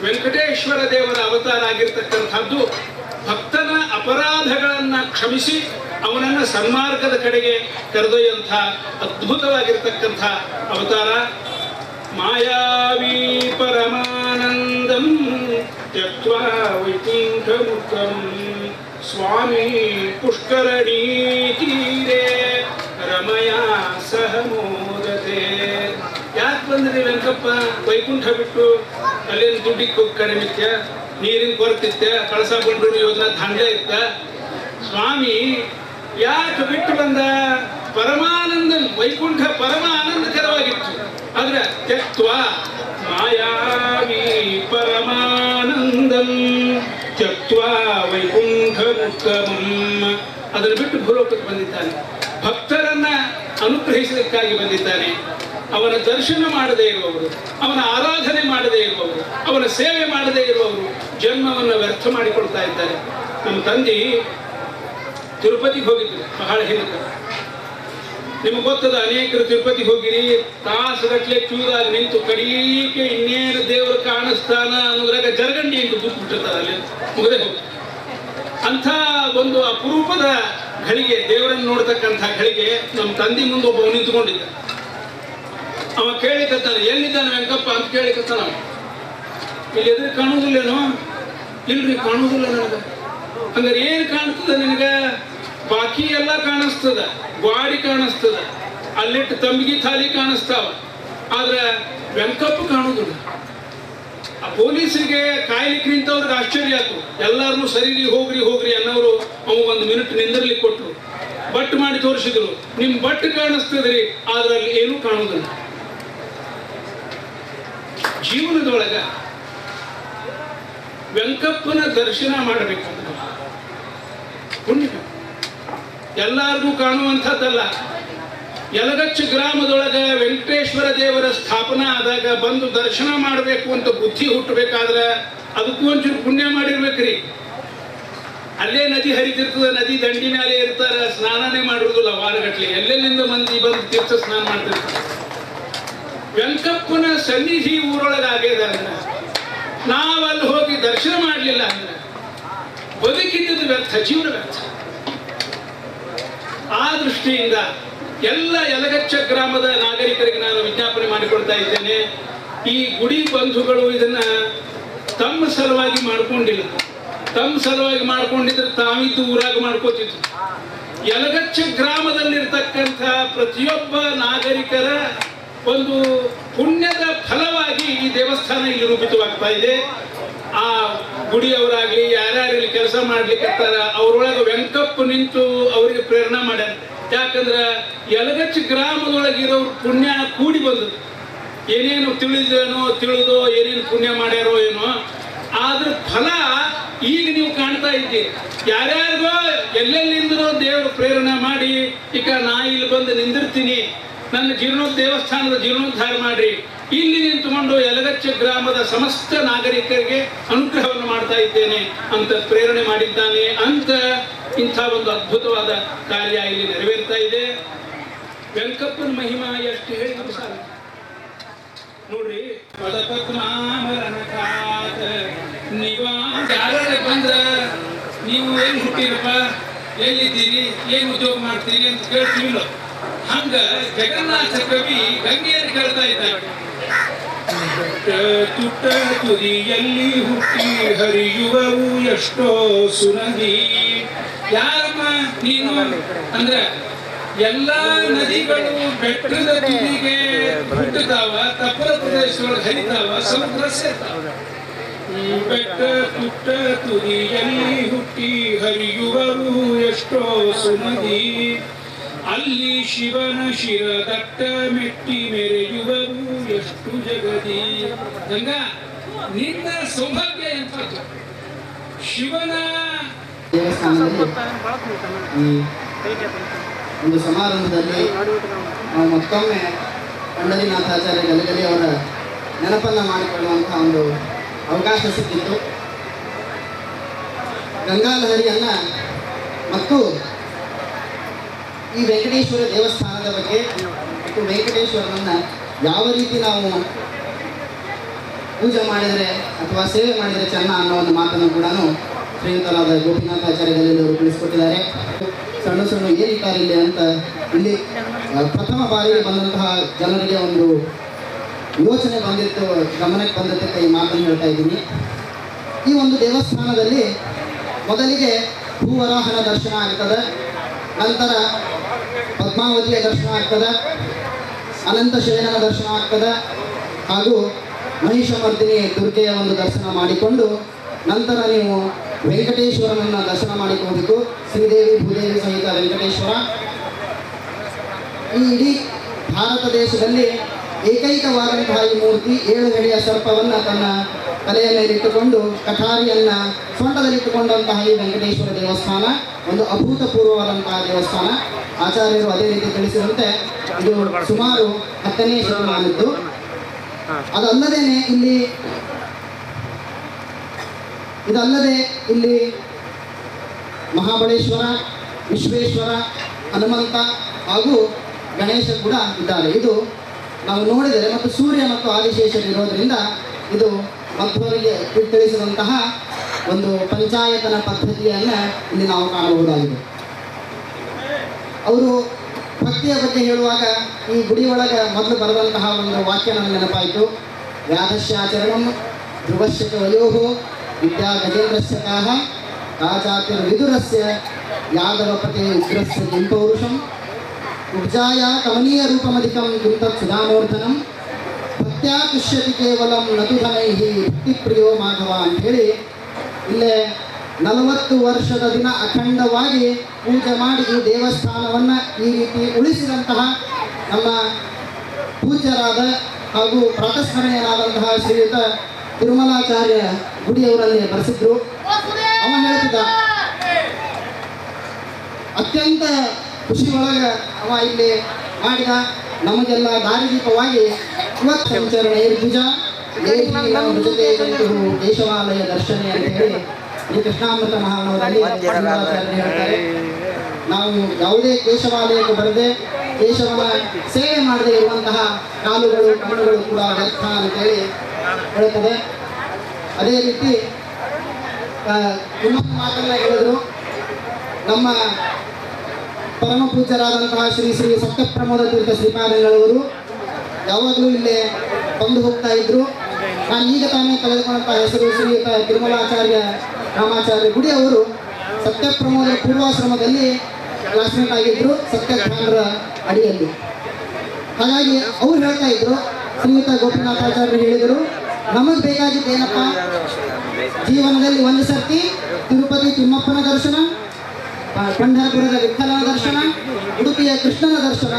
ವೆಂಕಟೇಶ್ವರ ದೇವರ ಅವತಾರ ಆಗಿರ್ತಕ್ಕಂಥದ್ದು ಭಕ್ತನ ಅಪರಾಧಗಳನ್ನು ಕ್ಷಮಿಸಿ ಅವನನ್ನು ಸನ್ಮಾರ್ಗದ ಕಡೆಗೆ ಕರೆದೊಯ್ಯುವಂಥ ಅದ್ಭುತವಾಗಿರ್ತಕ್ಕಂಥ ಅವತಾರ. ಮಾಯಾವಿ ಪರಮಾನಂದಂ ತ್ಯಕ್ತ್ವಾ ವೈಕುಂಠಮುಖಂ ಸ್ವಾಮಿ ಪುಷ್ಕರಣೀ ತೀರೆ ರಮಯ ಸಹ ಮೋದತೆ. ಯಾಕೆ ಬಂದ್ರಿ ವೆಂಕಪ್ಪ ವೈಕುಂಠ ಬಿಟ್ಟು? ಅಲ್ಲೇನು ದುಡ್ಡಿಗೆ ಕಡಿಮಿತ್ಯ, ನೀರಿನ ಕೊರತಿತ್ತ, ಕಳಸ ಬಂಡೂರು ಯೋಜನಾ ದಂಡ ಇತ್ತ. ಸ್ವಾಮಿ ಯಾಕೆ ಬಿಟ್ಟು ಬಂದ? ಪರಮಾನಂದ, ವೈಕುಂಠ ಪರಮ ಆನಂದಕರವಾಗಿತ್ತು. ಆದ್ರೆ ತ್ಯಕ್ತ್ವ ಮಾಯಾವಿ ಪರಮಾನಂದಂ ತ್ಯಕ್ತ್ವ ವೈಕುಂಠ ಮುಕ್ತಮಂ, ಅದನ್ನು ಬಿಟ್ಟು ಭೂಲೋಕಕ್ಕೆ ಬಂದಿದ್ದಾನೆ. ಭಕ್ತರನ್ನ ಅನುಗ್ರಹಿಸಲಿಕ್ಕಾಗಿ ಬಂದಿದ್ದಾನೆ. ಅವನ ದರ್ಶನ ಮಾಡದೇ ಇರುವವರು, ಅವನ ಆರಾಧನೆ ಮಾಡದೇ ಇರುವವರು, ಅವನ ಸೇವೆ ಮಾಡದೇ ಇರುವವರು ಜನ್ಮವನ್ನು ವ್ಯರ್ಥ ಮಾಡಿಕೊಳ್ತಾ ಇದ್ದಾರೆ. ನಮ್ಮ ತಂದೆ ತಿರುಪತಿಗೆ ಹೋಗಿದ್ರು ಬಹಳ ಹಿಂದೆ. ನಿಮಗೆ ಗೊತ್ತದ, ಅನೇಕರು ತಿರುಪತಿಗೆ ಹೋಗಿರಿ, ತಾಸುಗಟ್ಲೆ ಕ್ಯೂದಾಗ ನಿಂತು ಕಡೀಕೆ ಇನ್ನೇನು ದೇವರು ಕಾಣಿಸ್ತಾನ ಅನ್ನೋದ್ರಾಗ ಜರಗಂಡಿ ಅಂತ ದುಡ್ಡು ಬಿಟ್ಟಿರ್ತಾರೆ, ಅಲ್ಲಿ ಮುಗದೆ ಹೋಗಿ. ಅಂಥ ಒಂದು ಅಪರೂಪದ ಘಳಿಗೆ, ದೇವರನ್ನು ನೋಡ್ತಕ್ಕಂಥ ಘಳಿಗೆ ನಮ್ಮ ತಂದೆ ಮುಂದೆ ಒಬ್ಬ ನಿಂತ್ಕೊಂಡಿದ್ದ. ಅವ ಕೇಳಿಕತ್ತಾನೆ, ಎಲ್ಲಿದ್ದಾನೆ ವೆಂಕಪ್ಪ ಅಂತ ಕೇಳಿಕತ್ತಾನ. ಇಲ್ಲಿ ಎದುರು ಕಾಣುವುದಿಲ್ಲೇನೋ? ಇಲ್ರಿ ಕಾಣುವುದಿಲ್ಲ ನನಗೆ. ಹಂಗಾರೆ ಏನು ಕಾಣ್ತದ ನಿನಗೆ? ಬಾಕಿ ಎಲ್ಲ ಕಾಣಿಸ್ತದ, ಗ್ವಾಡಿ ಕಾಣಿಸ್ತದ, ಅಲ್ಲಿಟ್ಟು ತಂಬಿಗೆ ಥಾಲಿ ಕಾಣಿಸ್ತಾವ, ಆದ್ರೆ ವೆಂಕಪ್ಪ ಕಾಣುವುದಿಲ್ಲ. ಆ ಪೊಲೀಸರಿಗೆ ಕಾಯ್ಲಿಕ್ಕೆ ನಿಂತವ್ರಿಗೆ ಆಶ್ಚರ್ಯ ಆಯ್ತು. ಎಲ್ಲಾರನ್ನೂ ಸರಿರಿ ಹೋಗ್ರಿ ಹೋಗ್ರಿ ಅನ್ನೋರು ಅವ ಒಂದು ಮಿನಿಟ್ ನಿಂದಿರ್ಲಿಕ್ಕೆ ಕೊಟ್ಟರು. ಬಟ್ ಮಾಡಿ ತೋರಿಸಿದ್ರು, ನಿಮ್ ಬಟ್ ಕಾಣಿಸ್ತದ್ರಿ, ಆದ್ರೆ ಅಲ್ಲಿ ಏನೂ ಕಾಣುವುದಿಲ್ಲ. ಜೀವನದೊಳಗ ವೆಂಕಪ್ಪನ ದರ್ಶನ ಮಾಡಬೇಕು, ಪುಣ್ಯ ಎಲ್ಲಾರ್ಗೂ ಕಾಣುವಂಥದ್ದಲ್ಲ. ಯಲಗಚ್ಚ ಗ್ರಾಮದೊಳಗ ವೆಂಕಟೇಶ್ವರ ದೇವರ ಸ್ಥಾಪನಾ ಆದಾಗ ಬಂದು ದರ್ಶನ ಮಾಡಬೇಕು ಅಂತ ಬುದ್ಧಿ ಹುಟ್ಟಬೇಕಾದ್ರೆ ಅದಕ್ಕೂ ಒಂಚೂರು ಪುಣ್ಯ ಮಾಡಿರ್ಬೇಕ್ರಿ. ಅಲ್ಲೇ ನದಿ ಹರಿತಿರ್ತದ, ನದಿ ದಂಡಿ ಮೇಲೆ ಇರ್ತಾರ, ಸ್ನಾನನೇ ಮಾಡಿರುದಿಲ್ಲ ವಾರಗಟ್ಲೆ. ಎಲ್ಲೆಲ್ಲಿಂದ ಮಂದಿ ಬಂದು ತೀರ್ಥ ಸ್ನಾನ ಮಾಡ್ತಿರ್ತಾರೆ. ವೆಂಕಪ್ಪನ ಸನ್ನಿಧಿ ಊರೊಳಗಾಗ್ಯದ ಅಂದ್ರೆ, ನಾವಲ್ಲಿ ಹೋಗಿ ದರ್ಶನ ಮಾಡಲಿಲ್ಲ ಅಂದ್ರೆ ಬದುಕಿದ್ದದ್ದು ವ್ಯರ್ಥ, ಜೀವನ ವ್ಯರ್ಥ. ಆ ದೃಷ್ಟಿಯಿಂದ ಎಲ್ಲ ಯಲಗಚ್ಚ ಗ್ರಾಮದ ನಾಗರಿಕರಿಗೆ ನಾನು ವಿಜ್ಞಾಪನೆ ಮಾಡಿಕೊಡ್ತಾ ಇದ್ದೇನೆ. ಈ ಗುಡಿ ಬಂಧುಗಳು ಇದನ್ನ ತಮ್ಮ ಸಲುವಾಗಿ ಮಾಡ್ಕೊಂಡಿಲ್ಲ. ತಮ್ಮ ಸಲುವಾಗಿ ಮಾಡ್ಕೊಂಡಿದ್ರೆ ತಾವಿದ್ದು ಊರಾಗ ಮಾಡ್ಕೋತಿದ್ರು. ಯಲಗಚ್ಚ ಗ್ರಾಮದಲ್ಲಿರ್ತಕ್ಕಂಥ ಪ್ರತಿಯೊಬ್ಬ ನಾಗರಿಕರ ಒಂದು ಪುಣ್ಯದ ಫಲವಾಗಿ ಈ ದೇವಸ್ಥಾನ ಇಲ್ಲಿ ರೂಪಿತವಾಗ್ತಾ ಇದೆ. ಆ ಗುಡಿಯವರಾಗ್ಲಿ ಯಾರ್ಯಾರಲ್ಲಿ ಕೆಲಸ ಮಾಡ್ಲಿಕ್ಕೆ ಅವರೊಳಗೆ ವೆಂಕಪ್ಪ ನಿಂತು ಅವರಿಗೆ ಪ್ರೇರಣೆ ಮಾಡ್ಯಾರ. ಯಾಕಂದ್ರೆ ಯಲಗಚ್ಚ ಗ್ರಾಮದೊಳಗಿರೋರು ಪುಣ್ಯ ಕೂಡಿ ಬಂದದ್ದು. ಏನೇನು ತಿಳಿದೋ ಏನೇನು ಪುಣ್ಯ ಮಾಡ್ಯಾರೋ ಏನೋ, ಆದ್ರ ಫಲ ಈಗ ನೀವು ಕಾಣ್ತಾ ಇದ್ದೀರಿ. ಯಾರ್ಯಾರಿಗೋ ಎಲ್ಲೆಲ್ಲಿಂದನೋ ದೇವರು ಪ್ರೇರಣೆ ಮಾಡಿ, ಈಗ ನಾ ಇಲ್ಲಿ ಬಂದು ನಿಂದಿರ್ತೀನಿ, ನನ್ನ ದೇವಸ್ಥಾನದ ಜೀರ್ಣೋದ್ಧಾರ ಮಾಡ್ರಿ, ಇಲ್ಲಿ ನಿಂತುಕೊಂಡು ಯಲಗಚ್ಚ ಗ್ರಾಮದ ಸಮಸ್ತ ನಾಗರಿಕರಿಗೆ ಅನುಗ್ರಹವನ್ನು ಮಾಡ್ತಾ ಇದ್ದೇನೆ ಅಂತ ಪ್ರೇರಣೆ ಮಾಡಿದ್ದಾನೆ ಅಂತ ಇಂಥ ಒಂದು ಅದ್ಭುತವಾದ ಕಾರ್ಯ ಇಲ್ಲಿ ನೆರವೇರ್ತಾ ಇದೆ. ವೆಂಕಪ್ಪನ ಮಹಿಮಾ ಎಷ್ಟು ಹೇಳಿದ್ರು ಸಾಲ ನೋಡ್ರಿ. ಯಾರೇ ಬಂದ್ರ ನೀವು ಎಲ್ಲಿ ಹುಟ್ಟಿರಪ್ಪ, ಎಲ್ಲಿದ್ದೀರಿ, ಏನು ಉದ್ಯೋಗ ಮಾಡ್ತೀರಿ ಅಂತ ಕೇಳ್ತೀವಿಲ್ಲ. ಹಂಗ ಜಗನ್ನಾಥ ಕವಿ ಗಂಗೆಯರು ಕೇಳ್ತಾ ಇದ್ದಾರೆ. ತುಟ್ಟ ತುದಿಯಲ್ಲಿ ಹುಟ್ಟಿ ಹರಿಯುವವು ಎಷ್ಟೋ ಸುನದಿ. ಯಾರಮ್ಮ ನೀನು ಅಂದ್ರೆ ಎಲ್ಲಾ ನದಿಗಳು ಬೆಟ್ಟದ ತುದಿಗೆ ಹುಟ್ಟುತ್ತಾವ, ತಪ್ಪಲ ಪ್ರದೇಶದೊಳಗೆ ಹರಿತಾವ, ಸಮುದ್ರ ಸೇರ್ತಾವ. ಬೆಟ್ಟ ತುಟ್ಟ ತುದಿಯಲ್ಲಿ ಹುಟ್ಟಿ ಹರಿಯುವವು ಎಷ್ಟೋ ಸುನದಿ. ಅಲ್ಲಿ ಶಿವನ ಶಿರದಟ್ಟ ಮೆಟ್ಟಿ ಮೆರೆಯುವರು ಎಷ್ಟು ಜಗದಿ. ಗಂಗ ನಿನ್ನ ಸೌಭಾಗ್ಯ ಎಂಥದ್ದು. ಶಿವನ ಈ ಒಂದು ಸಮಾರಂಭದಲ್ಲಿ ನಾವು ಮತ್ತೊಮ್ಮೆ ಪಂಡರಿನಾಥಾಚಾರ್ಯ ಗಲಗಲಿ ಅವರ ನೆನಪನ್ನು ಮಾಡಿಕೊಳ್ಳುವಂಥ ಒಂದು ಅವಕಾಶ ಸಿಕ್ಕಿತ್ತು. ಗಂಗಾಲಹರಿಯನ್ನು ಮತ್ತು ಈ ವೆಂಕಟೇಶ್ವರ ದೇವಸ್ಥಾನದ ಬಗ್ಗೆ ಮತ್ತು ವೆಂಕಟೇಶ್ವರನನ್ನು ಯಾವ ರೀತಿ ನಾವು ಪೂಜೆ ಮಾಡಿದರೆ ಅಥವಾ ಸೇವೆ ಮಾಡಿದರೆ ಚೆನ್ನ ಅನ್ನೋ ಒಂದು ಮಾತನ್ನು ಕೂಡ ಶ್ರೀಯುತರಾದ ಗೋಪಿನಾಥಾಚಾರ್ಯ ಗಲಗಲಿ ಅವರು ತಿಳಿಸ್ಕೊಟ್ಟಿದ್ದಾರೆ. ಸಣ್ಣ ಸಣ್ಣ ಏನಿದ್ದಾರೆ ಇಲ್ಲಿ ಅಂತ ಇಲ್ಲಿ ಪ್ರಥಮ ಬಾರಿಗೆ ಬಂದಂತಹ ಜನರಿಗೆ ಒಂದು ಯೋಚನೆ ಬಂದಿತ್ತು, ಗಮನಕ್ಕೆ ಬಂದದ್ದಕ್ಕೆ ಈ ಮಾತನ್ನು ಹೇಳ್ತಾ ಇದ್ದೀನಿ. ಈ ಒಂದು ದೇವಸ್ಥಾನದಲ್ಲಿ ಮೊದಲಿಗೆ ಭೂವರಾಹನ ದರ್ಶನ ಆಗ್ತದೆ, ನಂತರ ಪದ್ಮಾವತಿಯ ದರ್ಶನ ಆಗ್ತದೆ, ಅನಂತ ಶಯನನ ದರ್ಶನ ಆಗ್ತದೆ, ಹಾಗೂ ಮಹಿಷಮರ್ದಿನಿ ದುರ್ಗೆಯ ಒಂದು ದರ್ಶನ ಮಾಡಿಕೊಂಡು ನಂತರ ನೀವು ವೆಂಕಟೇಶ್ವರನನ್ನು ದರ್ಶನ ಮಾಡಿಕೋಬೇಕು. ಶ್ರೀದೇವಿ ಭೂದೇವಿ ಸಹಿತ ವೆಂಕಟೇಶ್ವರ ಈ ಇಡೀ ಭಾರತ ದೇಶದಲ್ಲಿ ಏಕೈಕವಾದಂತಹ ಈ ಮೂರ್ತಿ 7 ಹೆಡೆಯ ಸರ್ಪವನ್ನು ತನ್ನ ತಲೆಯ ಮೇಲಿಟ್ಟುಕೊಂಡು ಕಠಾರಿಯನ್ನು ಸೊಂಟದಲ್ಲಿಟ್ಟುಕೊಂಡಂತಹ ಈ ವೆಂಕಟೇಶ್ವರ ದೇವಸ್ಥಾನ ಒಂದು ಅಭೂತಪೂರ್ವವಾದಂತಹ ದೇವಸ್ಥಾನ. ಆಚಾರ್ಯರು ಅದೇ ರೀತಿ ತಿಳಿಸಿದಂತೆ ಇದು ಸುಮಾರು 10ನೇ ಶತಮಾನದ್ದು. ಇದಲ್ಲದೆ ಇಲ್ಲಿ ಮಹಾಬಳೇಶ್ವರ, ವಿಶ್ವೇಶ್ವರ, ಹನುಮಂತ ಹಾಗೂ ಗಣೇಶ ಕೂಡ ಇದ್ದಾರೆ. ಇದು ನಾವು ನೋಡಿದರೆ ಮತ್ತು ಸೂರ್ಯ ಮತ್ತು ಆದಿಶೇಷರು ಇರೋದರಿಂದ ಇದು ಮಧ್ವರಿಗೆ ತಿಳಿಸಿದಂತಹ ಒಂದು ಪಂಚಾಯತನ ಪದ್ಧತಿಯನ್ನು ಇಲ್ಲಿ ನಾವು ಕಾಣಬಹುದಾಗಿದೆ. ಅವರು ಭಕ್ತಿಯ ಬಗ್ಗೆ ಹೇಳುವಾಗ ಈ ಗುಡಿ ಒಳಗೆ ಮೊದಲು ಬರೆದಂತಹ ಒಂದು ವಾಕ್ಯ ನನಗೆ ನೆನಪಾಯಿತು. ವ್ಯಾಧಶ್ಯಾಚರಣಂ ಧ್ರುವಶ್ಯಕ ವಯೋಹೋ ವಿದ್ಯಾ ಗಜೇಂದ್ರಸ್ಯ ಕಾಹ ರಾಜಾತಿರ್ವಿದುರಸ್ಯ ಯಾದವಪತೆ ಉಗ್ರಸ್ಯ ಜಿಂಪೌರುಷಂ ಉಬ್ಜಾಯ ಕಮನೀಯ ರೂಪಮಧಿಕಂ ಕಿಂತತ್ ಸುಧಾಮೂರ್ಧನಂ ಭಕ್ತ್ಯಾ ತುಷ್ಯತಿ ಕೇವಲಂ ನತು ಧನೈಹಿ ಭಕ್ತಿಪ್ರಿಯೋ ಮಾಧವ ಅಂಥೇಳಿ ಇಲ್ಲೇ 40 ವರ್ಷದ ದಿನ ಅಖಂಡವಾಗಿ ಪೂಜೆ ಮಾಡಿ ಈ ದೇವಸ್ಥಾನವನ್ನು ಈ ರೀತಿ ಉಳಿಸಿದಂತಹ ನಮ್ಮ ಪೂಜ್ಯರಾದ ಹಾಗೂ ಪ್ರಾತಸ್ಮರಣೀಯರಾದಂತಹ ಶ್ರೀಯುತ ತಿರುಮಲಾಚಾರ್ಯ ಗುಡಿಯವರಲ್ಲಿ ಬರೆಸಿದ್ರು. ಅವ ಹೇಳ್ತಿದ್ದ, ಅತ್ಯಂತ ಖುಷಿ ಒಳಗೆ ಅವ ಇಲ್ಲಿ ಮಾಡಿದ ನಮಗೆಲ್ಲ ದಾರಿದೀಪವಾಗಿ ಇವತ್ತು ಸಂಚರಣ ಏರ್ಭುಜ ಜೊತೆ ಕೇಶವಾಲಯ ದರ್ಶನೆ ಅಂತ ಹೇಳಿ ಈ ಕೃಷ್ಣಾಮೃತ ಮಹಾನವರಲ್ಲಿ ಹೇಳ್ತಾರೆ. ನಾವು ಯಾವುದೇ ಕೇಶವಾಲಯಕ್ಕೆ ಬರದೆ ಕೇಶವನ ಸೇವೆ ಮಾಡದೆ ಇರುವಂತಹ ಕಾಲುಗಳು ಕಣ್ಣುಗಳು ಕೂಡ ವ್ಯರ್ಥ ಅಂತೇಳಿ ಹೇಳುತ್ತದೆ. ಅದೇ ರೀತಿ ಇನ್ನೊಂದು ಮಾತನ್ನ ಹೇಳಿದ್ರು. ನಮ್ಮ ಪರಮ ಪೂಜ್ಯರಾದಂತಹ ಶ್ರೀ ಶ್ರೀ ಸತ್ಯಪ್ರಮೋದ ತೀರ್ಥ ಶ್ರೀಪಾದಂಗಳವರು ಯಾವಾಗಲೂ ಇಲ್ಲೇ ಬಂದು ಹೋಗ್ತಾ ಇದ್ರು. ನಾನು ಈಗ ತಾನೇ ತೆಗೆದುಕೊಂಡಂತಹ ಹೆಸರು ಶ್ರೀಯುತ ತಿರುಮಲಾಚಾರ್ಯ ರಾಮಾಚಾರ್ಯ ಗುಡಿ ಅವರು ಸತ್ಯಪ್ರಮೋದರ ಪೂರ್ವಾಶ್ರಮದಲ್ಲಿ ಕ್ಲಾಸ್ಮೇಟ್ ಆಗಿದ್ರು, ಸತ್ಯಜ್ಞಾನರ ಅಡಿಯಲ್ಲಿ. ಹಾಗಾಗಿ ಅವ್ರು ಹೇಳ್ತಾ ಇದ್ರು, ಶ್ರೀಯುತ ಗೋಪಿನಾಥಾಚಾರ್ಯರು ಹೇಳಿದರು, ನಮಗೆ ಬೇಕಾಗಿದ್ದು ಏನಪ್ಪ, ಜೀವನದಲ್ಲಿ ಒಂದು ಸರ್ತಿ ತಿರುಪತಿ ತಿಮ್ಮಪ್ಪನ ದರ್ಶನ, ಪಂಢರಪುರದ ವಿಠಲನ ದರ್ಶನ, ಉಡುಪಿಯ ಕೃಷ್ಣನ ದರ್ಶನ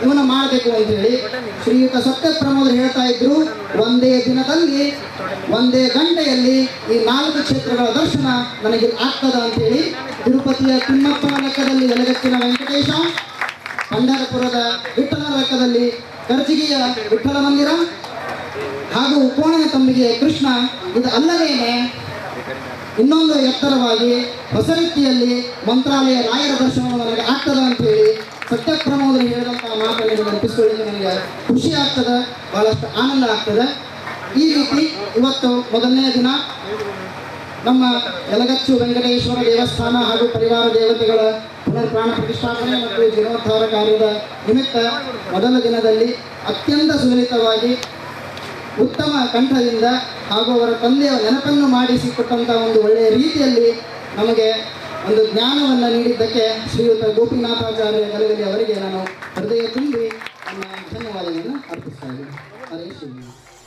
ಇವನ್ನ ಮಾಡಬೇಕು ಅಂತ ಹೇಳಿ ಶ್ರೀಯುತ ಸತ್ಯಪ್ರಮೋದರು ಹೇಳ್ತಾ ಇದ್ರು. ಒಂದೇ ದಿನದಲ್ಲಿ ಒಂದೇ ಗಂಟೆಯಲ್ಲಿ ಈ 4 ಕ್ಷೇತ್ರಗಳ ದರ್ಶನ ನನಗೆ ಆಗ್ತದ ಅಂತೇಳಿ ತಿರುಪತಿಯ ತಿಮ್ಮಪ್ಪನ ಲೆಕ್ಕದಲ್ಲಿ ಯಲಗಚ್ಚಿನ ವೆಂಕಟೇಶ, ಪಂಢರಪುರದ ವಿಠಲನ ಲೆಕ್ಕದಲ್ಲಿ ಕರ್ಜಿಗಿಯ ವಿಠಲ ಮಂದಿರ ಹಾಗೂ ಕೋಣೆಯ ತಂಬಿಗೆ ಕೃಷ್ಣ, ಇದು ಅಲ್ಲದೇನೆ ಇನ್ನೊಂದು ಎತ್ತರವಾಗಿ ಹೊಸ ರೀತಿಯಲ್ಲಿ ಮಂತ್ರಾಲಯ ರಾಯರ ದರ್ಶನ ನನಗೆ ಆಗ್ತದ ಅಂತ ಹೇಳಿ ಸತ್ಯಪ್ರಮೋದರು ಹೇಳಿದಂತಹ ಮಾತನ್ನು ನೆನಪಿಸಿಕೊಳ್ಳಿ ನನಗೆ ಖುಷಿ ಆಗ್ತದೆ, ಬಹಳಷ್ಟು ಆನಂದ ಆಗ್ತದೆ. ಈ ರೀತಿ ಇವತ್ತು ಮೊದಲನೇ ದಿನ ನಮ್ಮ ಯಲಗಚ್ಚು ವೆಂಕಟೇಶ್ವರ ದೇವಸ್ಥಾನ ಹಾಗೂ ಪರಿವಾರ ದೇವತೆಗಳ ಪುನರ್ ಪ್ರಾಣ ಪ್ರತಿಷ್ಠಾಪನೆ ಮತ್ತು ಜೀರ್ಣೋದ್ಧಾರ ಕಾರ್ಯದ ನಿಮಿತ್ತ ಮೊದಲ ದಿನದಲ್ಲಿ ಅತ್ಯಂತ ಸುಲಲಿತವಾಗಿ ಉತ್ತಮ ಕಂಠದಿಂದ ಹಾಗೂ ಅವರ ತಂದೆಯ ನೆನಪನ್ನು ಮಾಡಿಸಿಕೊಟ್ಟಂಥ ಒಂದು ಒಳ್ಳೆಯ ರೀತಿಯಲ್ಲಿ ನಮಗೆ ಒಂದು ಜ್ಞಾನವನ್ನು ನೀಡಿದ್ದಕ್ಕೆ ಶ್ರೀಯುತ ಗೋಪಿನಾಥಾಚಾರ್ಯ ಗಲಗಲಿ ಅವರಿಗೆ ನಾನು ಹೃದಯ ತುಂಬಿ ನನ್ನ ಧನ್ಯವಾದಗಳನ್ನು ಅರ್ಪಿಸ್ತಾ ಇದ್ದೀನಿ. ಹರೇ ಶ್ರೀ.